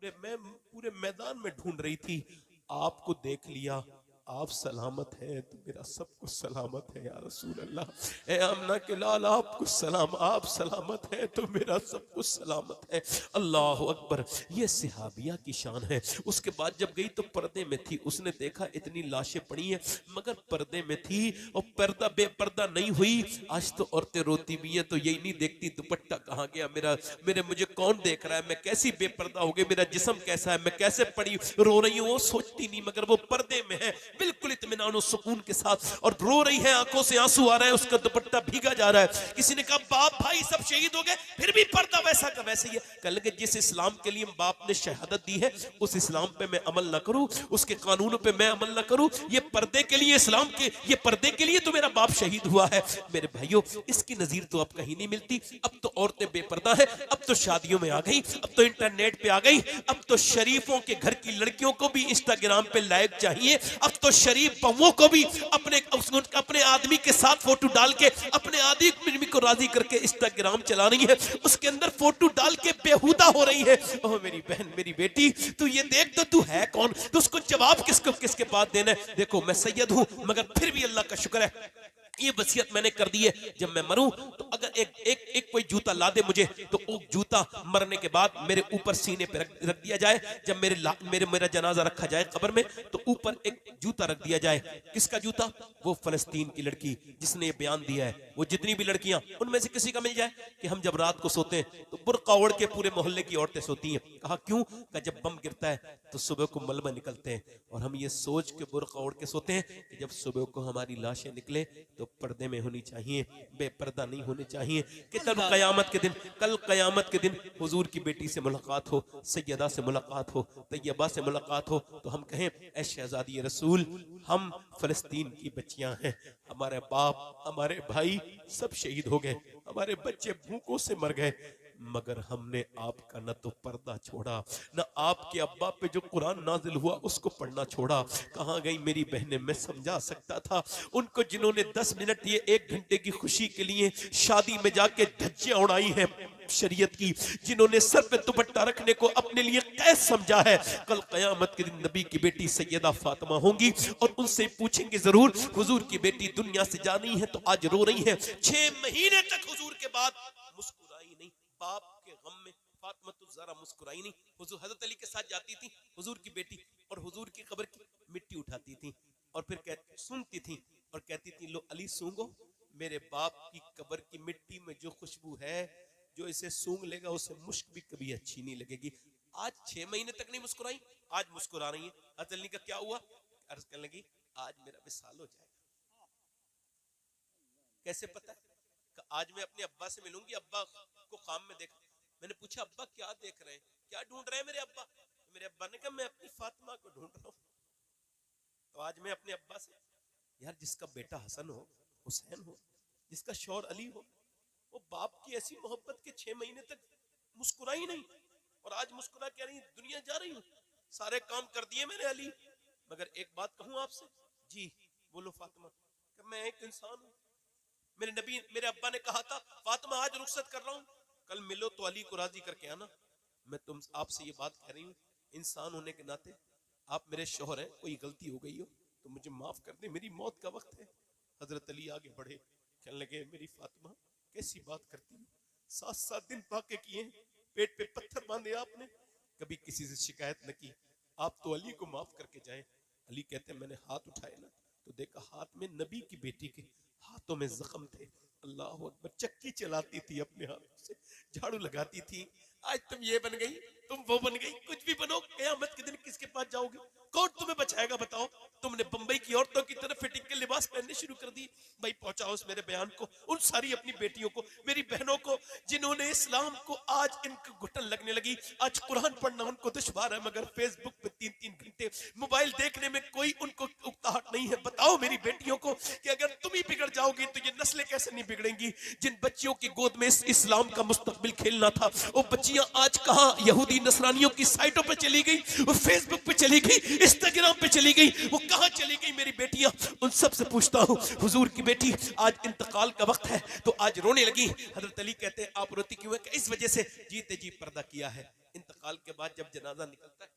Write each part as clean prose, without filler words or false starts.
पूरे मैदान में ढूंढ रही थी, आपको देख लिया, आप सलामत हैं तो मेरा सब कुछ सलामत है या रसूल अल्लाह। ए आमना के लाल आपको सलाम, आप सलामत हैं तो मेरा सब कुछ सलामत है। अल्लाह अकबर, ये सिहाबिया की शान है। उसके बाद जब गई तो पर्दे में थी, उसने देखा इतनी लाशें पड़ी हैं मगर पर्दे में थी और पर्दा बेपर्दा नहीं हुई। आज तो औरतें रोती भी हैं तो यही नहीं देखती दुपट्टा कहाँ गया मेरा, मुझे कौन देख रहा है, मैं कैसी बेपर्दा हो गई, मेरा जिस्म कैसा है, मैं कैसे पड़ी रो रही हूँ, वो सोचती नहीं मगर वो पर्दे में है बिल्कुल इत्मीनान और सुकून के साथ और रो रही है, आंखों से आंसू आ रहा है, उसका दुपट्टा भीगा जा रहा है। किसी ने कहा बाप भाई सब शहीद हो गए फिर भी पर्दा वैसा का वैसे ही है। कह लगे जिस इस्लाम के लिए बाप ने शहादत दी है उस इस्लाम पे मैं अमल ना करूं, उसके कानूनों पे मैं अमल ना करूं, ये पर्दे के लिए, इस्लाम के ये पर्दे के लिए तो मेरा बाप शहीद हुआ है। मेरे भाइयों इसकी नजीर तो अब कहीं नहीं मिलती। अब तो औरतें बेपर्दा है, अब तो शादियों में आ गई, अब तो इंटरनेट पे आ गई, अब तो शरीफों के घर की लड़कियों को भी इंस्टाग्राम पे लाइक चाहिए, अब तो शरीफ बहुओं को भी अपने आदमी के साथ फोटो डाल के अपने आदमी को राजी करके इंस्टाग्राम चला रही है, उसके अंदर फोटो डाल के बेहुदा हो रही है। ओह मेरी बहन मेरी बेटी तू ये देख तो तू है कौन, तो उसको जवाब किसके बाद देना है। देखो मैं सैयद हूं मगर फिर भी अल्लाह का शुक्र है ये वसीयत मैंने कर दी है, जब मैं मरूं तो अगर एक कोई जूता ला दे मुझे तो वो जूता मरने के बाद मेरे ऊपर सीने पे रख दिया जाए। जब मेरा जनाजा रखा जाए कब्र में तो ऊपर एक जूता रख दिया जाए। किसका जूता? वो फलस्तीन की लड़की जिसने ये बयान दिया है, वो जितनी भी लड़कियां उनमें से किसी का मिल जाए कि हम जब रात को सोते हैं तो बुर्का ओढ़ के पूरे मोहल्ले की औरतें सोती हैं। कहा क्यों? का जब बम गिरता है तो सुबह को मलबा निकलते हैं और हम ये सोच के बुर्का ओढ़ के सोते हैं कि जब सुबह को हमारी लाशें निकले तो पर्दे में होनी चाहिए, बेपर्दा नहीं होने चाहिए। कि कल कयामत के दिन हुजूर की बेटी से मुलाकात हो, सैयदा से मुलाकात हो, तैयबा से मुलाकात हो तो हम कहें ऐ शहजादी रसूल हम फलस्तीन की बच्चियां हैं, हमारे बाप हमारे भाई सब शहीद हो गए, हमारे बच्चे भूखों से मर गए मगर हमने आपका न तो पर्दा छोड़ा न आपके अब्बा पे जो कुरान नाजिल हुआ उसको पढ़ना छोड़ा। कहाँ गई मेरी बहनें? मैं समझा सकता था उनको जिन्होंने 10 मिनट ये 1 घंटे की खुशी के लिए शादी में जाके धज्जियां उड़ाई हैं शरीयत की, जिन्होंने सर पे दुपट्टा रखने को अपने लिए कैद समझा है, कल कयामत के दिन नबी की बेटी सैयदा फातिमा होंगी और उनसे पूछेंगे जरूर हुजूर की बेटी दुनिया से जा रही है तो आज रो रही है। 6 महीने तक हुजूर के बाद मुस्कुराई नहीं, बाप के गम में फातिमा तो जरा मुस्कुराई नहीं। हुजूर हजरत अली के साथ जाती थी हुजूर की बेटी और हुजूर की कब्र की मिट्टी उठाती थी और फिर सूंघती थी और कहती थी लो अली सूंघो, मेरे बाप की कब्र की मिट्टी में जो खुशबू है जो इसे सूंघ लेगा उसे मुश्क भी कभी अच्छी नहीं लगेगी। आज 6 महीने तक नहीं मुस्कुराई, आज मुस्कुरा रही है। हजरत अली का क्या हुआ? अर्ज करने लगी आज मेरा विसाल हो जाएगा। कैसे पता? आज मैं अपने अब्बा से मिलूंगी, अब्बा को काम में देखा। मैंने पूछा अब्बा क्या देख रहे हैं, क्या ढूंढ रहे हैं मेरे अब्बा? मेरे अब्बा ने कहा मैं अपनी फातिमा को ढूंढ रहा हूं। तो आज मैं अपने अब्बा से, यार जिसका बेटा हसन हो, हुसैन हो, जिसका शौहर अली हो, वो बाप की ऐसी मोहब्बत के 6 महीने तक मुस्कुराई नहीं और आज मुस्कुरा कह रही दुनिया जा रही हूं, सारे काम कर दिए मैंने अली, मगर एक बात कहूं आपसे। जी बोलो फातिमा। कि मैं एक इंसान हूं, मेरे नबी मेरे अब्बा ने कहा था फातिमा आज रुखसत कर रहा हूं, कल मिलो तो अली को राजी करके आना। मैं तुम आपसे ये बात कह रही हूँ इंसान होने के नाते आप मेरे शौहर हैं, कोई गलती हो गई हो तो मुझे माफ कर दे, मेरी मौत का वक्त है। हजरत अली आगे बढ़े, कहने लगे मेरी फातिमा कैसी बात करती हो, 7 दिन पाके किए, पेट पे पत्थर बांधे आपने, कभी किसी से शिकायत न की, आप तो अली को माफ करके जाए। अली कहते मैंने हाथ उठाए ना तो देखा हाथ में नबी की बेटी के हाथों में जख्म थे। अल्लाह अकबर, चक्की चलाती थी अपने हाथों से, झाड़ू लगाती थी। आज तुम ये बन गई, तुम वो बन गई, कुछ भी बनो, क़यामत के दिन किसके पास जाओगे? कौन तुम्हें बचाएगा बताओ? तुमने बंबई की औरतों की तरह फिटिंग के लिबास पहनने शुरू कर दिए। भाई पहुंचाओ उस मेरे बयान को उन सारी अपनी बेटियों को, मेरी बहनों को जिन्होंने इस्लाम को आज इनको घुटन लगने लगी, आज कुरान पढ़ना उनको दुश्वार है मगर फेसबुक पे 3-3 घंटे मोबाइल देखने में कोई उनको उकताहट नहीं है। बताओ मेरी बेटियों को कि अगर तुम ही बिगड़ जाओगी तो ये नस्लें कैसे नहीं बिगड़ेंगी? जिन बच्चियों की गोद में इस इस्लाम का मुस्तकबिल खेलना था वो बच्चियां आज कहां यहूदी नसरानियों की साइटों पे चली गई, वो फेसबुक पे चली गई, इंस्टाग्राम पे चली गई, वो कहां चली गई मेरी बेटियां? उन सब से पूछता हूं हुजूर की बेटी आज इंतकाल का वक्त है तो आज रोने लगी। हजरत अली कहते हैं आप रोती क्यों है? इस वजह से जीते जी पर्दा पर्दा किया है। इंतकाल के बाद जब जनाजा निकलता है,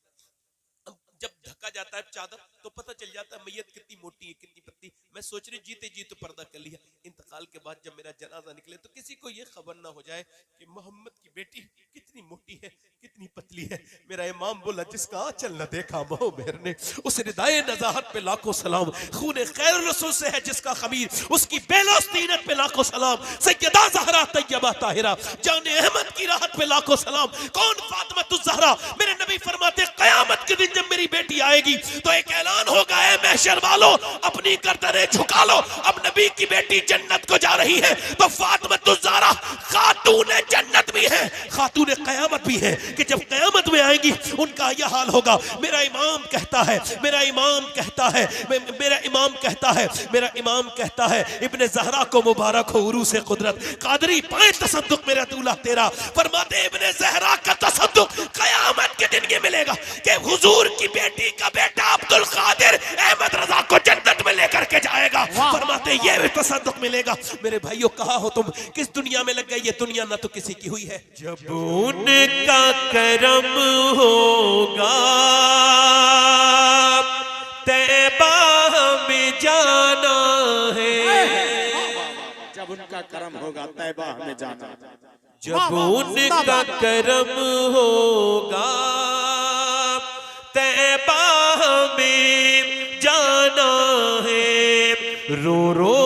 जब ढका जाता है चादर, तो पता चल जाता है मैयत कितनी मोटी है कितनी पतली। मैं सोच रही जीते जी तो पर्दा कर लिया, इंतकाल के बाद जब मेरा जनाजा निकले तो किसी को ये खबर ना हो जाए कि मोहम्मद की बेटी कितनी मोटी है कितनी पतली है। मेरा इमाम बोला जिसका आंचल न देखा मोह मेहर ने, उस रिदाए नज़ाहत पे लाखों सलाम। खून खैर रसूल से है जिसका खमीर, उसकी बेलोस तीनत पे लाखों सलाम। सैयदा ज़हरा तैयबा ताहिरा जान अहमद की राहत पे लाखों सलाम। कौन फातिमा ज़हरा? मेरे नबी फरमाते क़यामत के दिन जब मेरी बेटी आएगी तो एक ऐलान होगा, ऐ महशर वालों अपनी गर्दनें झुका लो, अब नबी की बेटी जन्नत को जा रही है। तो फातिमा ज़हरा खातून जन्नत भी है, खातून क़यामत भी है कि जब क़यामत में आएंगी उनका यह हाल होगा। मेरा इमाम कहता है, मेरा इमाम कहता है, मेरा इमाम कहता है, मेरा इमाम कहता है, इब्ने ज़हरा को मुबारक हो उरूस कुदरत, कादरी पाए तसद्दुक मेरा दूल्हा तेरा। फरमाते इब्ने ज़हरा का तसद्दुक क़यामत के दिन ये मिलेगा कि हुजूर की बेटी का बेटा अब्दुल कादिर अहमद रजा को जन्नत में लेकर के जाएगा। फरमाते ये भी तसद्दुक मिलेगा। मेरे भाइयों कहा हो तुम किस दुनिया में लग गई? ये दुनिया ना तो किसी की हुई है। जब उनका करम होगा तैबा में जाना है, जब उनका करम होगा तैबा में जाना, जब उनका करम होगा तैबा में जाना है। रो रो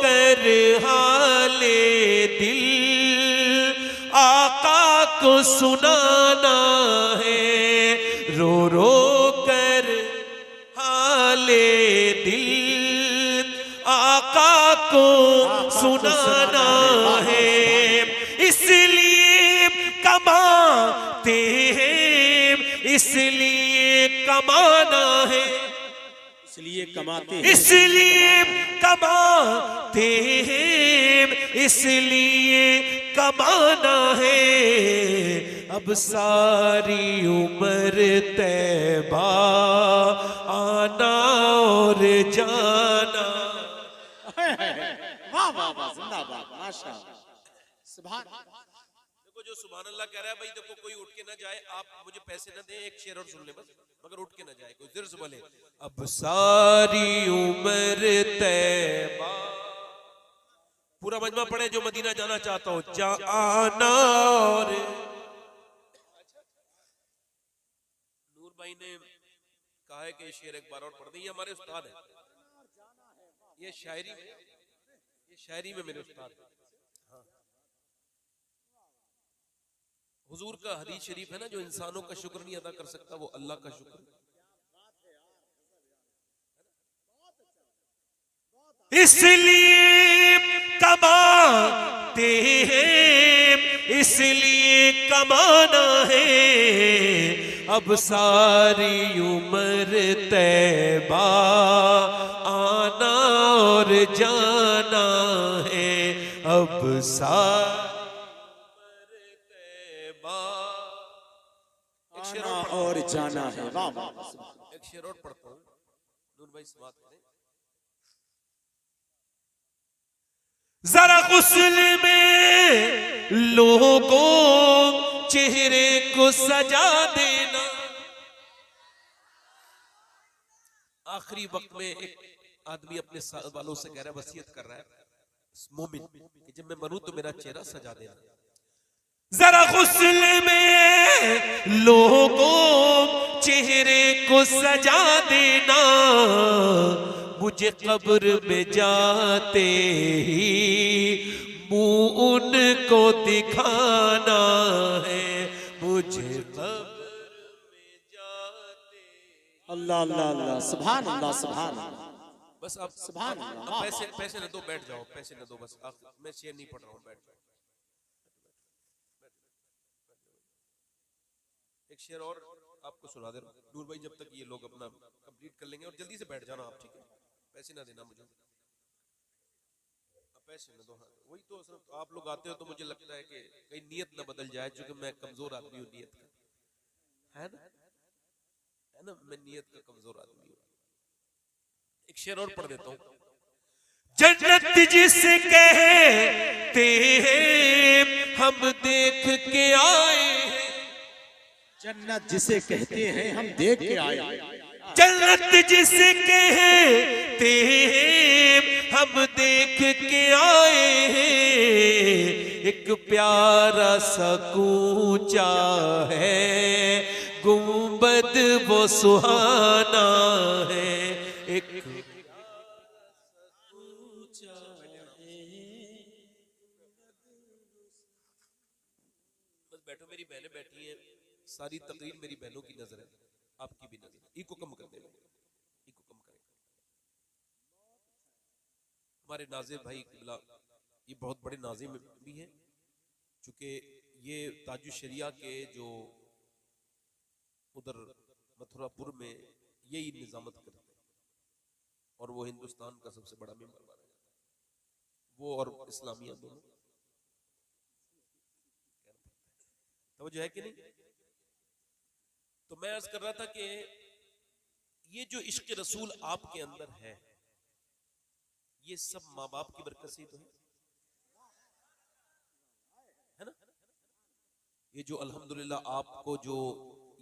कर हाले दिल आका को सुनाना है, रो रो कर हाले दिल आका को सुनाना है। इसलिए कमाते हैं, इसलिए कमाना है, इसलिए कमाते हैं, इसलिए कमाते हैं, इसलिए कमाना है। अब सारी उम्र तैबा आना और जाना। वाह वाह वाह, जिंदाबाद, माशाअल्लाह, सुभान। देखो जो सुभान अल्लाह कह रहा है भाई, देखो कोई उठ के ना जाए, आप मुझे पैसे ना दें, एक शेर और सुन ले बस, मगर उठ के ना जाए कोई, दिल से बोले अब सारी उम्र तैबा। पूरा मजमा पढ़े जो मदीना जाना चाहता हो, जाना। और नूर भाई ने कहा है कि ये शेर एक बार और पढ़ दें, ये हमारे उस्ताद है, ये शायरी में, ये शायरी में मेरे उस्ताद है। हुजूर का हदीस शरीफ है ना, जो इंसानों का शुक्र नहीं अदा कर सकता वो अल्लाह का शुक्र। इसलिए कमाते हैं, इसलिए कमाना है। अब सारी उम्र तैबा आना और जाना है। अब सारी और जाना है। वाह वाह, एक शेर और पढ़ता हूँ, नूर भाई समाप्त करें। जरा गुस्ल में लोगों चेहरे को सजा देना। आखिरी वक्त में एक आदमी अपने वालों से कह रहा है, वसीयत कर रहा है मोमिन कि जब मैं मरूं तो मेरा चेहरा सजा देना। जरा गुस्ल में लोगों चेहरे को सजा देना, मुझे कब्र में जाते ही मुंह उनको दिखाना है। मुझे कब्र में जाते, अल्लाह अल्लाह अल्लाह, सुभान अल्लाह, सुभान अल्लाह। बस अब सुभान अल्लाह। पैसे पैसे न दो, बैठ जाओ, पैसे न दो बस, मैं शेर नहीं पढ़ रहा हूँ, बैठ जाओ। एक शेर और आपको सुना दे रहा हूं नूर भाई, जब तक ये लोग अपना कंप्लीट कर लेंगे, और जल्दी से बैठ जाना आप, ठीक है? पैसे ना देना मुझे, पैसे ना दो। हाँ वही तो, सिर्फ आप लोग आते हो तो मुझे लगता है कि कहीं नियत ना बदल जाए, क्योंकि मैं कमजोर आदमी हूँ नियत का, है ना, मैं नियत का कमजोर आदमी हूँ। एक शेर और पढ़ देता हूँ। जन्नत जिसे कहते हैं हम देख के आए हैं, जन्नत जिसे कहते हैं हम देख के आए, जन्नत जिसे कहते हैं हम देख के आए हैं। एक प्यारा सा कूचा है, गुंबद वो सुहाना है। एक बस बैठो, मेरी बहनें बैठी हैं, सारी तकरीर मेरी बहनों की नजर है, आपकी भी नजर है। इको कम कर दे, इको कम करें। हमारे नाजिर भाई किबला ये बहुत बड़े नाजिम भी हैं, चूंकि ये ताजु शरिया के जो उधर मथुरापुर में यही निजामत करते हैं और वो हिंदुस्तान का सबसे बड़ा मेंबर माना जाता है, वो और इस्लामिया दोनों। तो जो है कि नहीं, तो मैं अर्ज कर रहा था कि ये जो इश्क रसूल आपके अंदर है, ये सब माँ बाप की बरकत से तो है ना। ये जो अल्हम्दुलिल्लाह आपको जो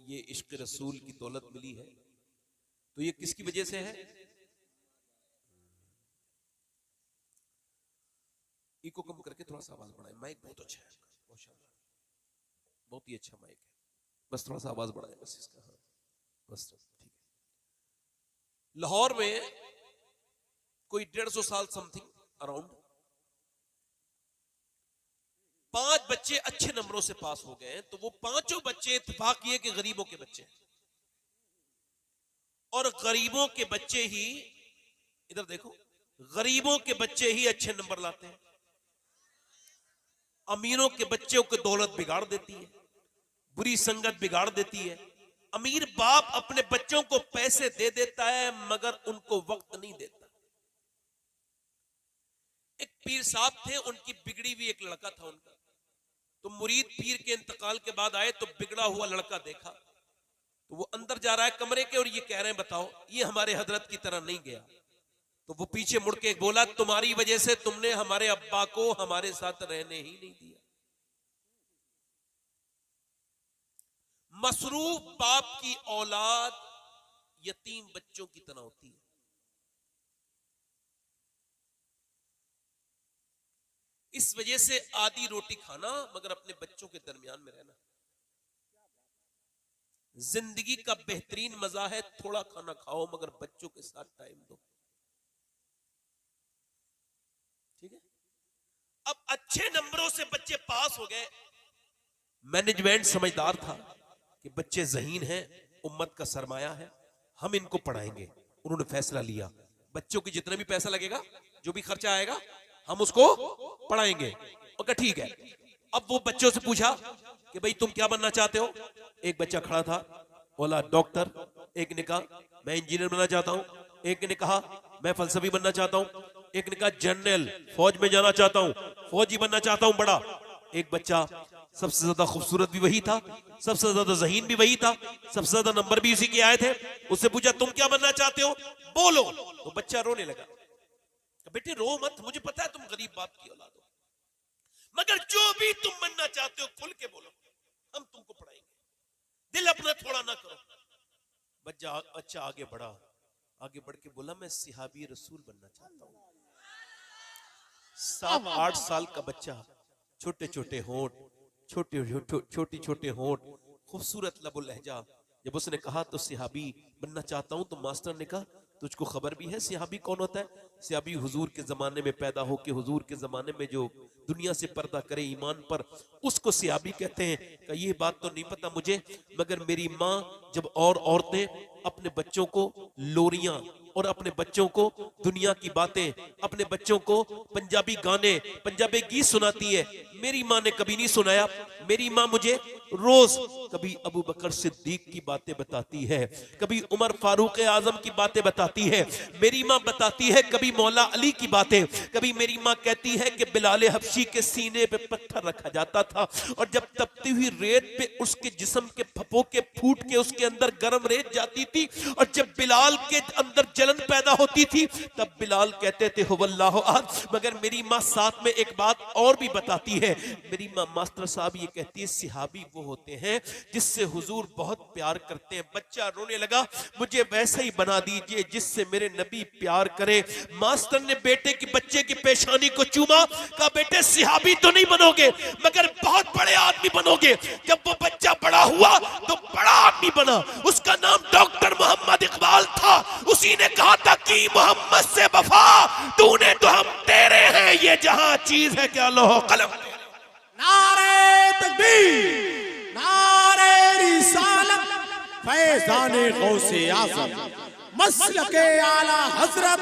ये इश्क रसूल की दौलत मिली है, तो ये किसकी वजह से है? इको कम करके थोड़ा सा आवाज बढ़ाएं। माइक बहुत अच्छा है, माशाल्लाह, बहुत ही अच्छा माइक है, बस थोड़ा सा आवाज बढ़ाएं बस इसका। हाँ बस ठीक है। लाहौर में कोई 150 साल समथिंग अराउंड 5 बच्चे अच्छे नंबरों से पास हो गए, तो वो 5 बच्चे इत्तेफाक ये कि गरीबों के बच्चे, और गरीबों के बच्चे ही, इधर देखो, गरीबों के बच्चे ही अच्छे नंबर लाते हैं। अमीरों के बच्चों को दौलत बिगाड़ देती है, बुरी संगत बिगाड़ देती है। अमीर बाप अपने बच्चों को पैसे दे देता है मगर उनको वक्त नहीं देता। एक पीर साहब थे, उनकी बिगड़ी हुई एक लड़का था उनका, तो मुरीद पीर के इंतकाल के बाद आए तो बिगड़ा हुआ लड़का देखा, तो वो अंदर जा रहा है कमरे के और ये कह रहे हैं बताओ ये हमारे हजरत की तरह नहीं गया। तो वो पीछे मुड़ के बोला, तुम्हारी वजह से तुमने हमारे अब्बा को हमारे साथ रहने ही नहीं दिया। मसरूफ बाप की औलाद यतीम बच्चों की तरह होती है। इस वजह से आधी रोटी खाना मगर अपने बच्चों के दरमियान में रहना। जिंदगी का बेहतरीन मजा है थोड़ा खाना खाओ मगर बच्चों के साथ टाइम दो। ठीक है। अब अच्छे नंबरों से बच्चे पास हो गए, मैनेजमेंट समझदार था कि बच्चे ज़हीन हैं, उम्मत का सरमाया है, हम इनको पढ़ाएंगे। उन्होंने फैसला लिया बच्चों की जितना भी पैसा लगेगा, जो भी खर्चा आएगा, हम उसको पढ़ाएंगे। ओके ठीक है। अब वो बच्चों से पूछा कि भाई तुम क्या बनना चाहते हो? एक बच्चा खड़ा था, बोला डॉक्टर, एक ने कहा मैं इंजीनियर बनना चाहता हूं, एक ने कहा मैं फलसफी बनना चाहता हूं, एक ने कहा जनरल फौज में जाना चाहता हूं, फौजी बनना चाहता हूं बड़ा। एक बच्चा सबसे ज्यादा खूबसूरत भी वही था, सबसे ज्यादा ज़हीन भी वही था, सबसे ज्यादा नंबर भी उसी के आए थे। उससे पूछा तुम क्या बनना चाहते हो, बोलो। तो बच्चा रोने लगा। बेटे रो मत, मुझे पता है तुम गरीब बाप की औलाद हो, मगर जो भी तुम बनना चाहते हो खुल के बोलो, हम तुमको पढ़ाएंगे, दिल अपना थोड़ा ना करो। बच्चा आगे बढ़ा, आगे बढ़ के बोला मैं सिहाबी रसूल बनना चाहता हूँ। 7-8 साल का बच्चा, छोटे छोटे होंठ, छोटी छोटे होंठ, खूबसूरत लबो लहजा। जब उसने कहा तो सिहाबी बनना चाहता हूं, तो मास्टर ने कहा तुझको खबर भी है सिहाबी कौन होता है? सिहाबी हुजूर के जमाने में पैदा हो के हुजूर के जमाने में जो दुनिया से पर्दा करे ईमान पर, उसको सिहाबी कहते हैं। कि ये बात तो नहीं पता मुझे, मगर मेरी माँ जब और औरतें अपने बच्चों को लोरियां और अपने बच्चों को दुनिया की बातें, अपने बच्चों को पंजाबी गाने, पंजाबी गीत सुनाती है, मेरी माँ ने कभी नहीं सुनाया। मेरी माँ मुझे रोज कभी अबू बकर सिद्दीक की बातें बताती है, कभी उमर फारूक आजम की बातें बताती है। मेरी माँ बताती है कभी मौला अली की बातें, कभी मेरी माँ कहती है कि बिलाल हबशी के सीने पे पत्थर रखा जाता था और जब तपती हुई रेत पे उसके जिस्म के फपोके फूट के उसके के अंदर गर्म रेत जाती थी और जब बिलाल के अंदर जलन पैदा होती थी तब बिलाल कहते थे हुवल्लाहु अहद। मगर मेरी माँ साथ में एक बात और भी बताती है, मेरी माँ मास्टर साहब ये कहती है सिहाबी वो होते हैं जिससे हुजूर बहुत प्यार करते हैं। बच्चा रोने लगा, मुझे वैसे ही बना दीजिए जिससे मेरे नबी प्यार करे। मास्टर ने बेटे की बच्चे की पेशानी को चूमा, कहा बेटे सिहाबी तो नहीं बनोगे मगर बहुत बड़े आदमी बनोगे। जब वो बच्चा बड़ा हुआ तो बड़ा आदमी बना, उसका नाम डॉक्टर मोहम्मद इकबाल था। उसी ने कहा था कि मोहम्मद से वफा तूने तो हम तेरे हैं, ये जहां चीज है क्या लोह कलम। नारे तकबीर, नारे रिसालत, फैज़ाने गौसे आज़म, मसलके आला हजरत,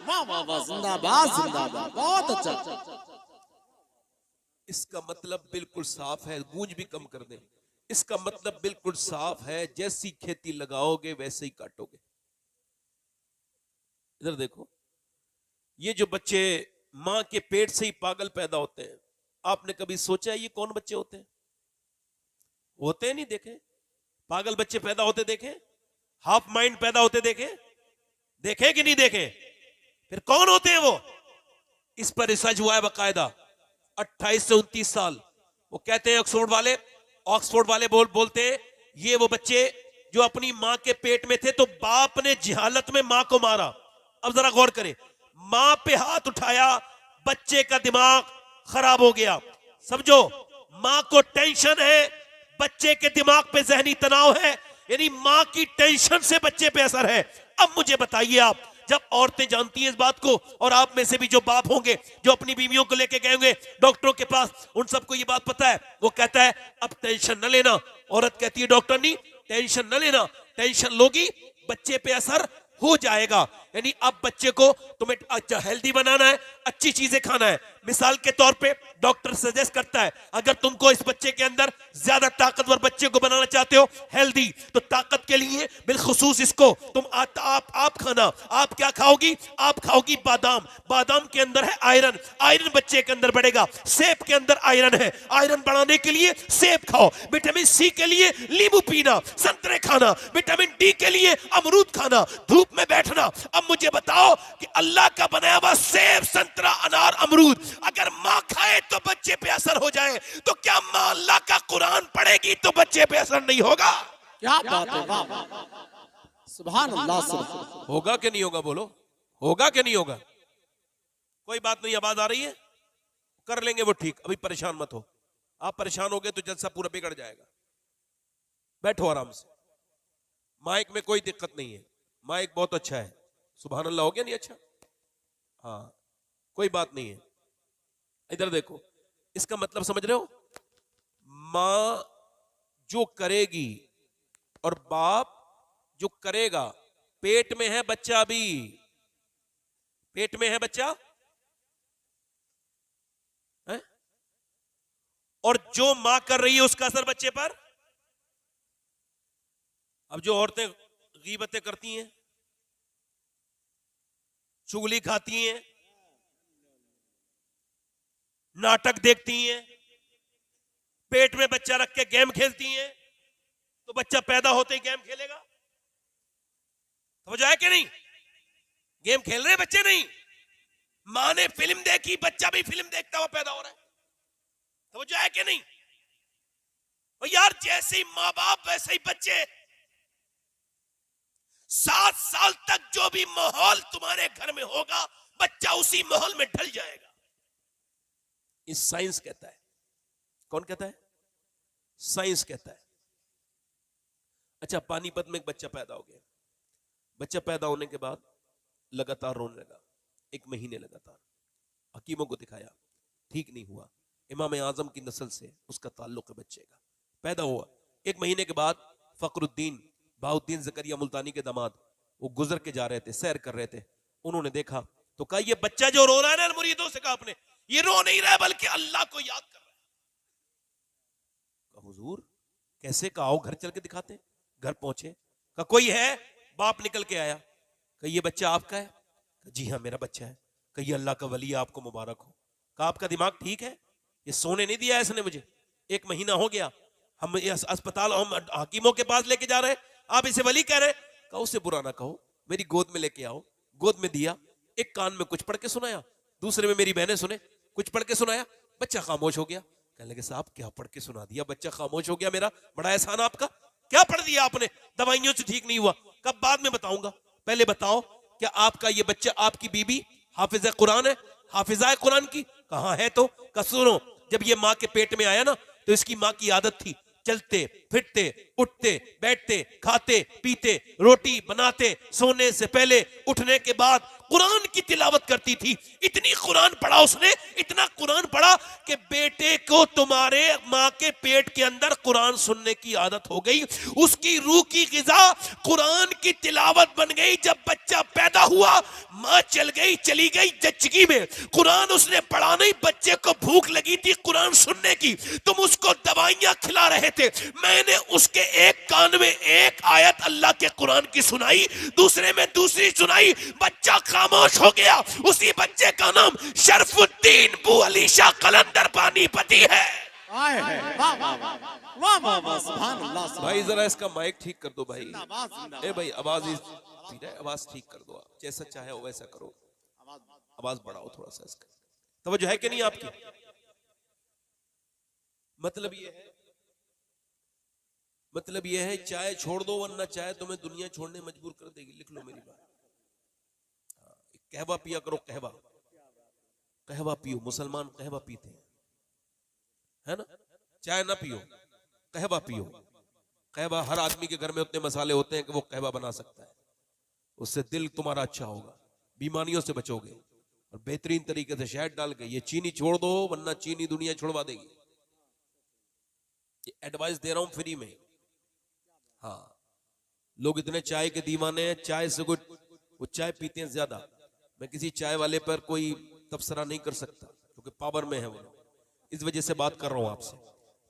वाह वाह वाह, जिंदाबाद जिंदाबाद, बहुत अच्छा। इसका मतलब बिल्कुल साफ है, गूंज भी कम कर दें। इसका मतलब बिल्कुल साफ है, जैसी खेती लगाओगे वैसे ही काटोगे। इधर देखो, ये जो बच्चे मां के पेट से ही पागल पैदा होते हैं, आपने कभी सोचा है ये कौन बच्चे होते हैं? होते हैं नहीं देखे? पागल बच्चे पैदा होते देखे? हाफ माइंड पैदा होते देखे? देखे कि नहीं देखे? फिर कौन होते हैं वो? इस पर रिसर्च हुआ है बकायदा। 28 से 29 साल, वो कहते हैं ऑक्सफोर्ड वाले बोलते हैं ये वो बच्चे जो अपनी मां के पेट में थे तो बाप ने जिहालत में मां को मारा। अब जरा गौर करें, मां पे हाथ उठाया, बच्चे का दिमाग खराब हो गया। समझो, मां को टेंशन है, बच्चे के दिमाग पे जहनी तनाव है, यानी मां की टेंशन से बच्चे पे असर है। अब मुझे बताइए आप, जब औरतें जानती हैं इस बात को, और आप में से भी जो बाप होंगे जो अपनी बीवियों को लेके गए होंगे डॉक्टरों के पास, उन सबको ये बात पता है। वो कहता है अब टेंशन न लेना, औरत कहती है डॉक्टर नहीं टेंशन न लेना, टेंशन लोगी बच्चे पे असर हो जाएगा। यानी अब बच्चे को तुम्हें अच्छा हेल्दी बनाना है, अच्छी चीजें खाना है। मिसाल के तौर पे डॉक्टर सजेस्ट करता है अगर तुमको इस बच्चे के अंदर ज्यादा ताकतवर बच्चे को बनाना चाहते हो हेल्दी, तो ताकत के लिए बिलखुसूस इसको तुम आप खाना। आप क्या खाओगी? आप खाओगी बादाम। बादाम के अंदर है आयरन, आयरन बच्चे के अंदर बढ़ेगा। सेब के अंदर आयरन है, आयरन बढ़ाने के लिए सेब खाओ। विटामिन सी के लिए नींबू पीना, संतरे खाना। विटामिन डी के लिए अमरूद खाना, धूप में बैठना। अब मुझे बताओ कि अल्लाह का बनाया हुआ सेब, संतरा, अनार, अमरूद अगर मां खाए तो बच्चे पे असर हो जाए, तो क्या मां अल्लाह का कुरान पढ़ेगी तो बच्चे पे असर नहीं होगा? क्या बात है, वाह सुभान अल्लाह, सुभान। होगा कि नहीं होगा? बोलो, होगा कि नहीं होगा? कोई बात नहीं, आवाज आ रही है, कर लेंगे वो ठीक। अभी परेशान मत हो, आप परेशान हो गए तो जलसा पूरा बिगड़ जाएगा। बैठो आराम से, माइक में कोई दिक्कत नहीं है, माइक बहुत अच्छा है। सुभान अल्लाह हो गया नहीं? अच्छा, हाँ कोई बात नहीं है। इधर देखो, इसका मतलब समझ रहे हो? मां जो करेगी और बाप जो करेगा। पेट में है बच्चा, अभी पेट में है बच्चा है? और जो मां कर रही है उसका असर बच्चे पर। अब जो औरतें गीबतें करती हैं, चुगली खाती हैं, नाटक देखती हैं, पेट में बच्चा रख के गेम खेलती हैं, तो बच्चा पैदा होते ही गेम खेलेगा? समझ आया कि नहीं? गेम खेल रहे बच्चे नहीं, मां ने फिल्म देखी, बच्चा भी फिल्म देखता हुआ पैदा हो रहा है। समझ आया कि नहीं? और यार जैसे ही मां बाप वैसे ही बच्चे। 7 साल तक जो भी माहौल तुम्हारे घर में होगा बच्चा उसी माहौल में ढल जाएगा। इस साइंस कहता है। कौन कहता है? साइंस कहता है। अच्छा, पानीपत में एक बच्चा पैदा हो गया। बच्चा पैदा होने के बाद लगातार रोने लगा, 1 महीने लगातार। हकीमों को दिखाया, ठीक नहीं हुआ। इमाम आजम की नस्ल से उसका ताल्लुक है बच्चे का। पैदा हुआ 1 महीने के बाद फखरुद्दीन बाउद्दीन जकरिया मुल्तानी के दामाद वो गुजर के जा रहे थे, सैर कर रहे थे। उन्होंने देखा तो कहा ये बच्चा जो रो रहा है ना, मुरीदों से कहा आपने, ये रो नहीं रहा है बल्कि अल्लाह को याद कर रहा है। कहा हुजूर कैसे? कहा आओ घर चल के दिखाते। घर पहुंचे, कहा कोई है? बाप निकल के आया। कहा ये बच्चा आपका है? कहा जी हाँ मेरा बच्चा है। कहा ये अल्लाह का वली है, आपको मुबारक हो। कहा आपका दिमाग ठीक है? ये सोने नहीं दिया इसने मुझे, 1 महीना हो गया, हम अस्पताल हम हकीमों के पास लेके जा रहे हैं, आप इसे वली कह रहे हैं, कहो उसे बुरा ना कहो, मेरी गोद में लेके आओ। गोद में दिया, एक कान में कुछ पढ़ के सुनाया, दूसरे में मेरी बहनें सुने, कुछ पढ़ के सुनाया, बच्चा खामोश हो गया। कहने लगे साहब क्या पढ़ के सुना दिया, बच्चा खामोश हो गया, मेरा बड़ा एहसान आपका। क्या पढ़ दिया आपने? दवाइयों से ठीक नहीं हुआ। कब? बाद में बताऊंगा, पहले बताओ क्या आपका ये बच्चा, आपकी बीबी हाफिज कुरान है, हाफिजा कुरान की? कहां है तो सुनो, जब ये माँ के पेट में आया ना तो इसकी माँ की आदत थी चलते फिरते उठते बैठते खाते पीते रोटी बनाते सोने से पहले उठने के बाद कुरान की तिलावत करती थी। इतनी कुरान पढ़ा उसने, इतना कुरान पढ़ा कि बेटे को तुम्हारे माँ के पेट के अंदर कुरान सुनने की आदत हो गई। उसकी रूह की गिजा कुरान की तिलावत बन गई। जब बच्चा पैदा हुआ माँ चली गई जच्चगी में, कुरान उसने पढ़ा नहीं, बच्चे को भूख लगी थी कुरान सुनने की, तुम उसको दवाइयां खिला रहे थे। मैंने उसके एक कान में एक आयत अल्लाह के कुरान की सुनाई, दूसरे में दूसरी सुनाई, बच्चा खामोश हो गया। उसी बच्चे का नाम शरफुद्दीन बू अली शाह कलंदर पानीपती है। भाई जरा इसका माइक ठीक कर दो भाई। ए भाई आवाज आवाज ठीक कर दो, आप जैसा चाहे वैसा करो, आवाज बढ़ाओ थोड़ा सा इसका। तवज्जो है कि नहीं आपकी? मतलब ये है चाय छोड़ दो वरना चाय तुम्हें दुनिया छोड़ने मजबूर कर देगी। लिख लो मेरी बात। कहवा पिया करो, कहवा पियो, मुसलमान कहवा पीते हैं, है ना? चाय ना पियो, कहवा पियो। कहवा हर आदमी के घर में उतने मसाले होते हैं कि वो कहवा बना सकता है, उससे दिल तुम्हारा अच्छा होगा, बीमारियों से बचोगे। और बेहतरीन तरीके से शहद डाल के, ये चीनी छोड़ दो वरना चीनी दुनिया छुड़वा देगी। ये एडवाइस दे रहा हूं फ्री में। हाँ, लोग इतने चाय के दीवाने हैं, चाय से कोई, वो चाय पीते हैं ज्यादा। मैं किसी चाय वाले पर कोई तबसरा नहीं कर सकता क्योंकि पावर में है वो, इस वजह से बात कर रहा हूं आपसे।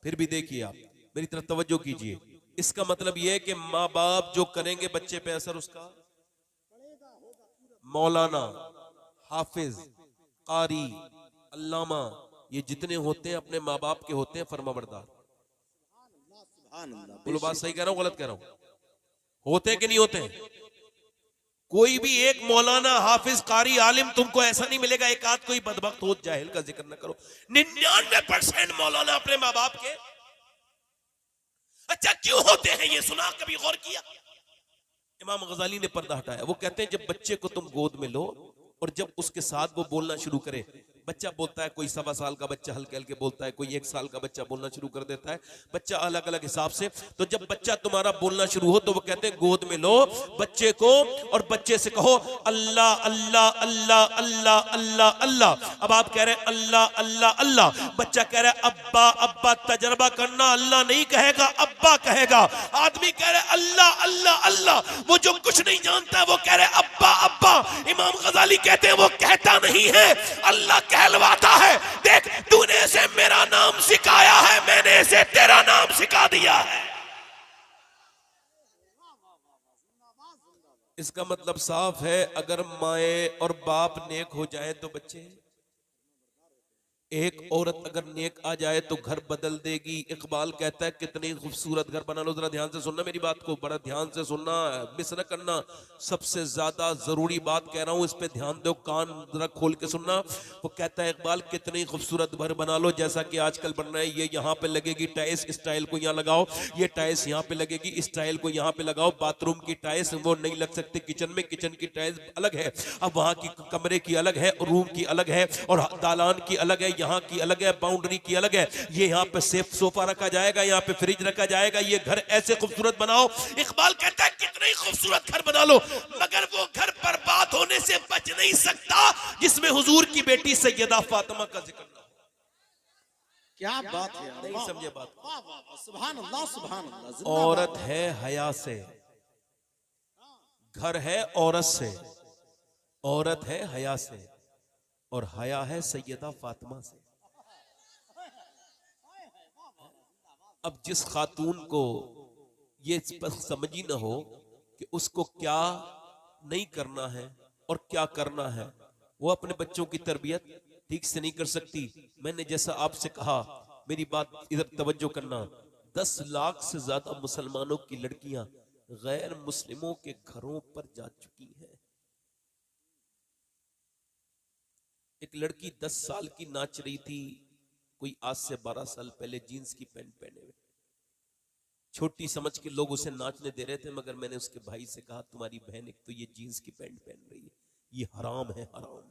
फिर भी देखिए, आप मेरी तरफ तवज्जो कीजिए। इसका मतलब यह है कि माँ बाप जो करेंगे बच्चे पे असर उसका। मौलाना, हाफिज, कारी, अल्लामा, ये जितने होते हैं अपने माँ बाप के होते हैं फरमाबरदार। बोलो बात सही कह रहा हूं गलत कह रहा हूं? होते कि नहीं होते? कोई भी एक मौलाना, हाफिज, कारी, आलिम तुमको ऐसा नहीं मिलेगा एक आध कोई बदबख्त हो, जाहिल का जिक्र न करो। 99% मौलाना अपने माँ बाप के। अच्छा क्यों होते हैं ये सुना, कभी गौर किया? इमाम गजाली ने पर्दा हटाया। वो कहते हैं जब बच्चे को तुम गोद में लो और जब उसके साथ वो बोलना शुरू करे, बच्चा बोलता है, कोई 1.25 साल का बच्चा हल्के हल्के बोलता है, कोई 1 साल का बच्चा बोलना शुरू कर देता है, बच्चा अलग अलग हिसाब से। तो जब बच्चा तुम्हारा बोलना शुरू हो तो वो कहते हैं गोद में लो बच्चे को और बच्चे से कहो अल्लाह अल्लाह अल्लाह अल्लाह अल्लाह अल्लाह। अब आप कह रहे हैं अल्लाह अल्लाह अल्लाह, बच्चा कह रहा है अब्बा अब्बा। तजर्बा करना, अल्लाह नहीं कहेगा अब्बा कहेगा। आदमी कह रहे अल्लाह अल्लाह अल्लाह, वो जो कुछ नहीं जानता वो कह रहे अब्बा अब्बा। इमाम गजाली कहते हैं वो कहता नहीं है, अल्लाह कहलवाता है। देख तूने इसे मेरा नाम सिखाया है, मैंने इसे तेरा नाम सिखा दिया है। इसका मतलब साफ है, अगर माए और बाप नेक हो जाए तो बच्चे, एक औरत अगर नेक आ जाए तो घर बदल देगी। इकबाल कहता है कितनी खूबसूरत घर बना लो। जरा ध्यान से सुनना मेरी बात को, बड़ा ध्यान से सुनना, मिस न करना। सबसे ज्यादा जरूरी बात कह रहा हूं, इस पे ध्यान दो, कान जरा खोल के सुनना। वो कहता है इकबाल कितनी खूबसूरत घर बना लो, जैसा कि आजकल बन रहा है। ये यहाँ पे लगेगी टाइल्स, इस टाइल को यहाँ लगाओ, ये टाइल्स यहाँ पे लगेगी, इस टाइल को यहाँ पे लगाओ। बाथरूम की टाइल्स वो नहीं लग सकती किचन में, किचन की टाइल्स अलग है, अब वहां की कमरे की अलग है, रूम की अलग है, और दालान की अलग है, यहाँ की अलग है, बाउंड्री की अलग है। ये यहाँ पे सेफ सोफा रखा जाएगा, यहाँ पे फ्रिज रखा जाएगा। ये घर ऐसे खूबसूरत बनाओ। इकबाल कहता है कितना ही खूबसूरत घर बना लो, मगर वो घर बर्बाद होने से बच नहीं सकता जिसमें हुजूर की बेटी सैयदा फातिमा का जिक्र ना हो। क्या बात है, नहीं समझे बात? सुभान अल्लाह सुभान अल्लाह। औरत है हया से, घर है औरत से, औरत है हया से, और हया है सैयदा फातिमा से। अब जिस खातून को ये समझ ही ना हो कि उसको क्या नहीं करना है और क्या करना है, वो अपने बच्चों की तरबियत ठीक से नहीं कर सकती। मैंने जैसा आपसे कहा, मेरी बात इधर तवज्जो करना, 10 लाख से ज्यादा मुसलमानों की लड़कियां गैर मुस्लिमों के घरों पर जा चुकी हैं। एक लड़की 10 साल की नाच रही थी, कोई आज से 12 साल पहले, जीन्स की पैंट पहने हुए। छोटी समझ के लोग उसे नाचने दे रहे थे, मगर मैंने उसके भाई से कहा तुम्हारी बहन एक तो ये जीन्स की पैंट पहन रही है, ये हराम है, हराम।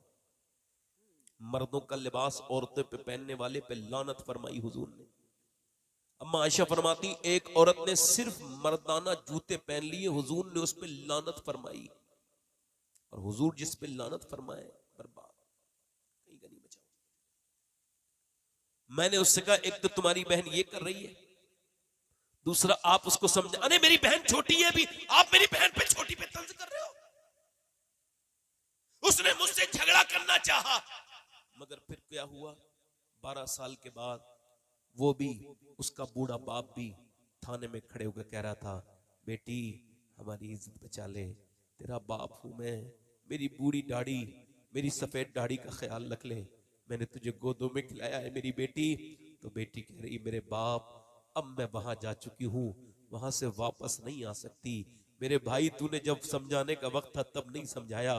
मर्दों का लिबास औरतों पे पहनने वाले पे लानत फरमाई हुजूर ने। अम्मा आयशा फरमाती एक औरत ने सिर्फ मर्दाना जूते पहन लिए, हुजूर ने उस पे लानत फरमाई। और हुजूर जिस पे लानत फरमाए बर्बाद, कहीं का नहीं बचा। मैंने उससे कहा एक तो तुम्हारी बहन ये कर रही है, दूसरा आप उसको समझा। अरे मेरी बहन छोटी है, भी आप मेरी बहन पे छोटी पे तंज कर रहे हो। उसने मुझसे झगड़ा करना चाहा, मगर फिर क्या हुआ, 12 साल के बाद वो भी, उसका बूढ़ा बाप भी थाने में खड़े होकर कह रहा था बेटी हमारी इज्जत बचा ले, तेरा बाप हूं मैं, मेरी बूढ़ी दाढ़ी, मेरी सफेद दाढ़ी का ख्याल रख ले, मैंने तुझे गोदों में खिलाया है मेरी बेटी। तो बेटी कह रही मेरे बाप अब मैं वहां जा चुकी हूं, वहां से वापस नहीं आ सकती। मेरे भाई तूने जब समझाने का वक्त था तब नहीं समझाया,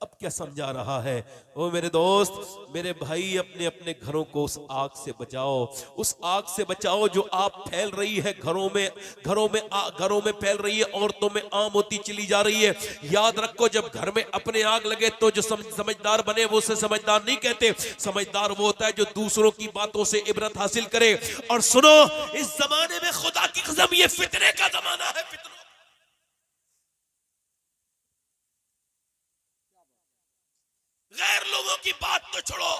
अब क्या समझा रहा है। ओ मेरे दोस्त, मेरे भाई, अपने अपने घरों को उस आग से बचाओ, उस आग से बचाओ जो आप फैल रही है घरों में, घरों में फैल रही है, औरतों में आम होती चली जा रही है। याद रखो जब घर में अपने आग लगे तो जो समझदार बने वो उसे समझदार नहीं कहते। समझदार वो होता है जो दूसरों की बातों से इबरत हासिल करे। और सुनो, इस जमाने में खुदा की कसम ये फितने का जमाना है, फितनों। गैर लोगों की बात तो छोड़ो,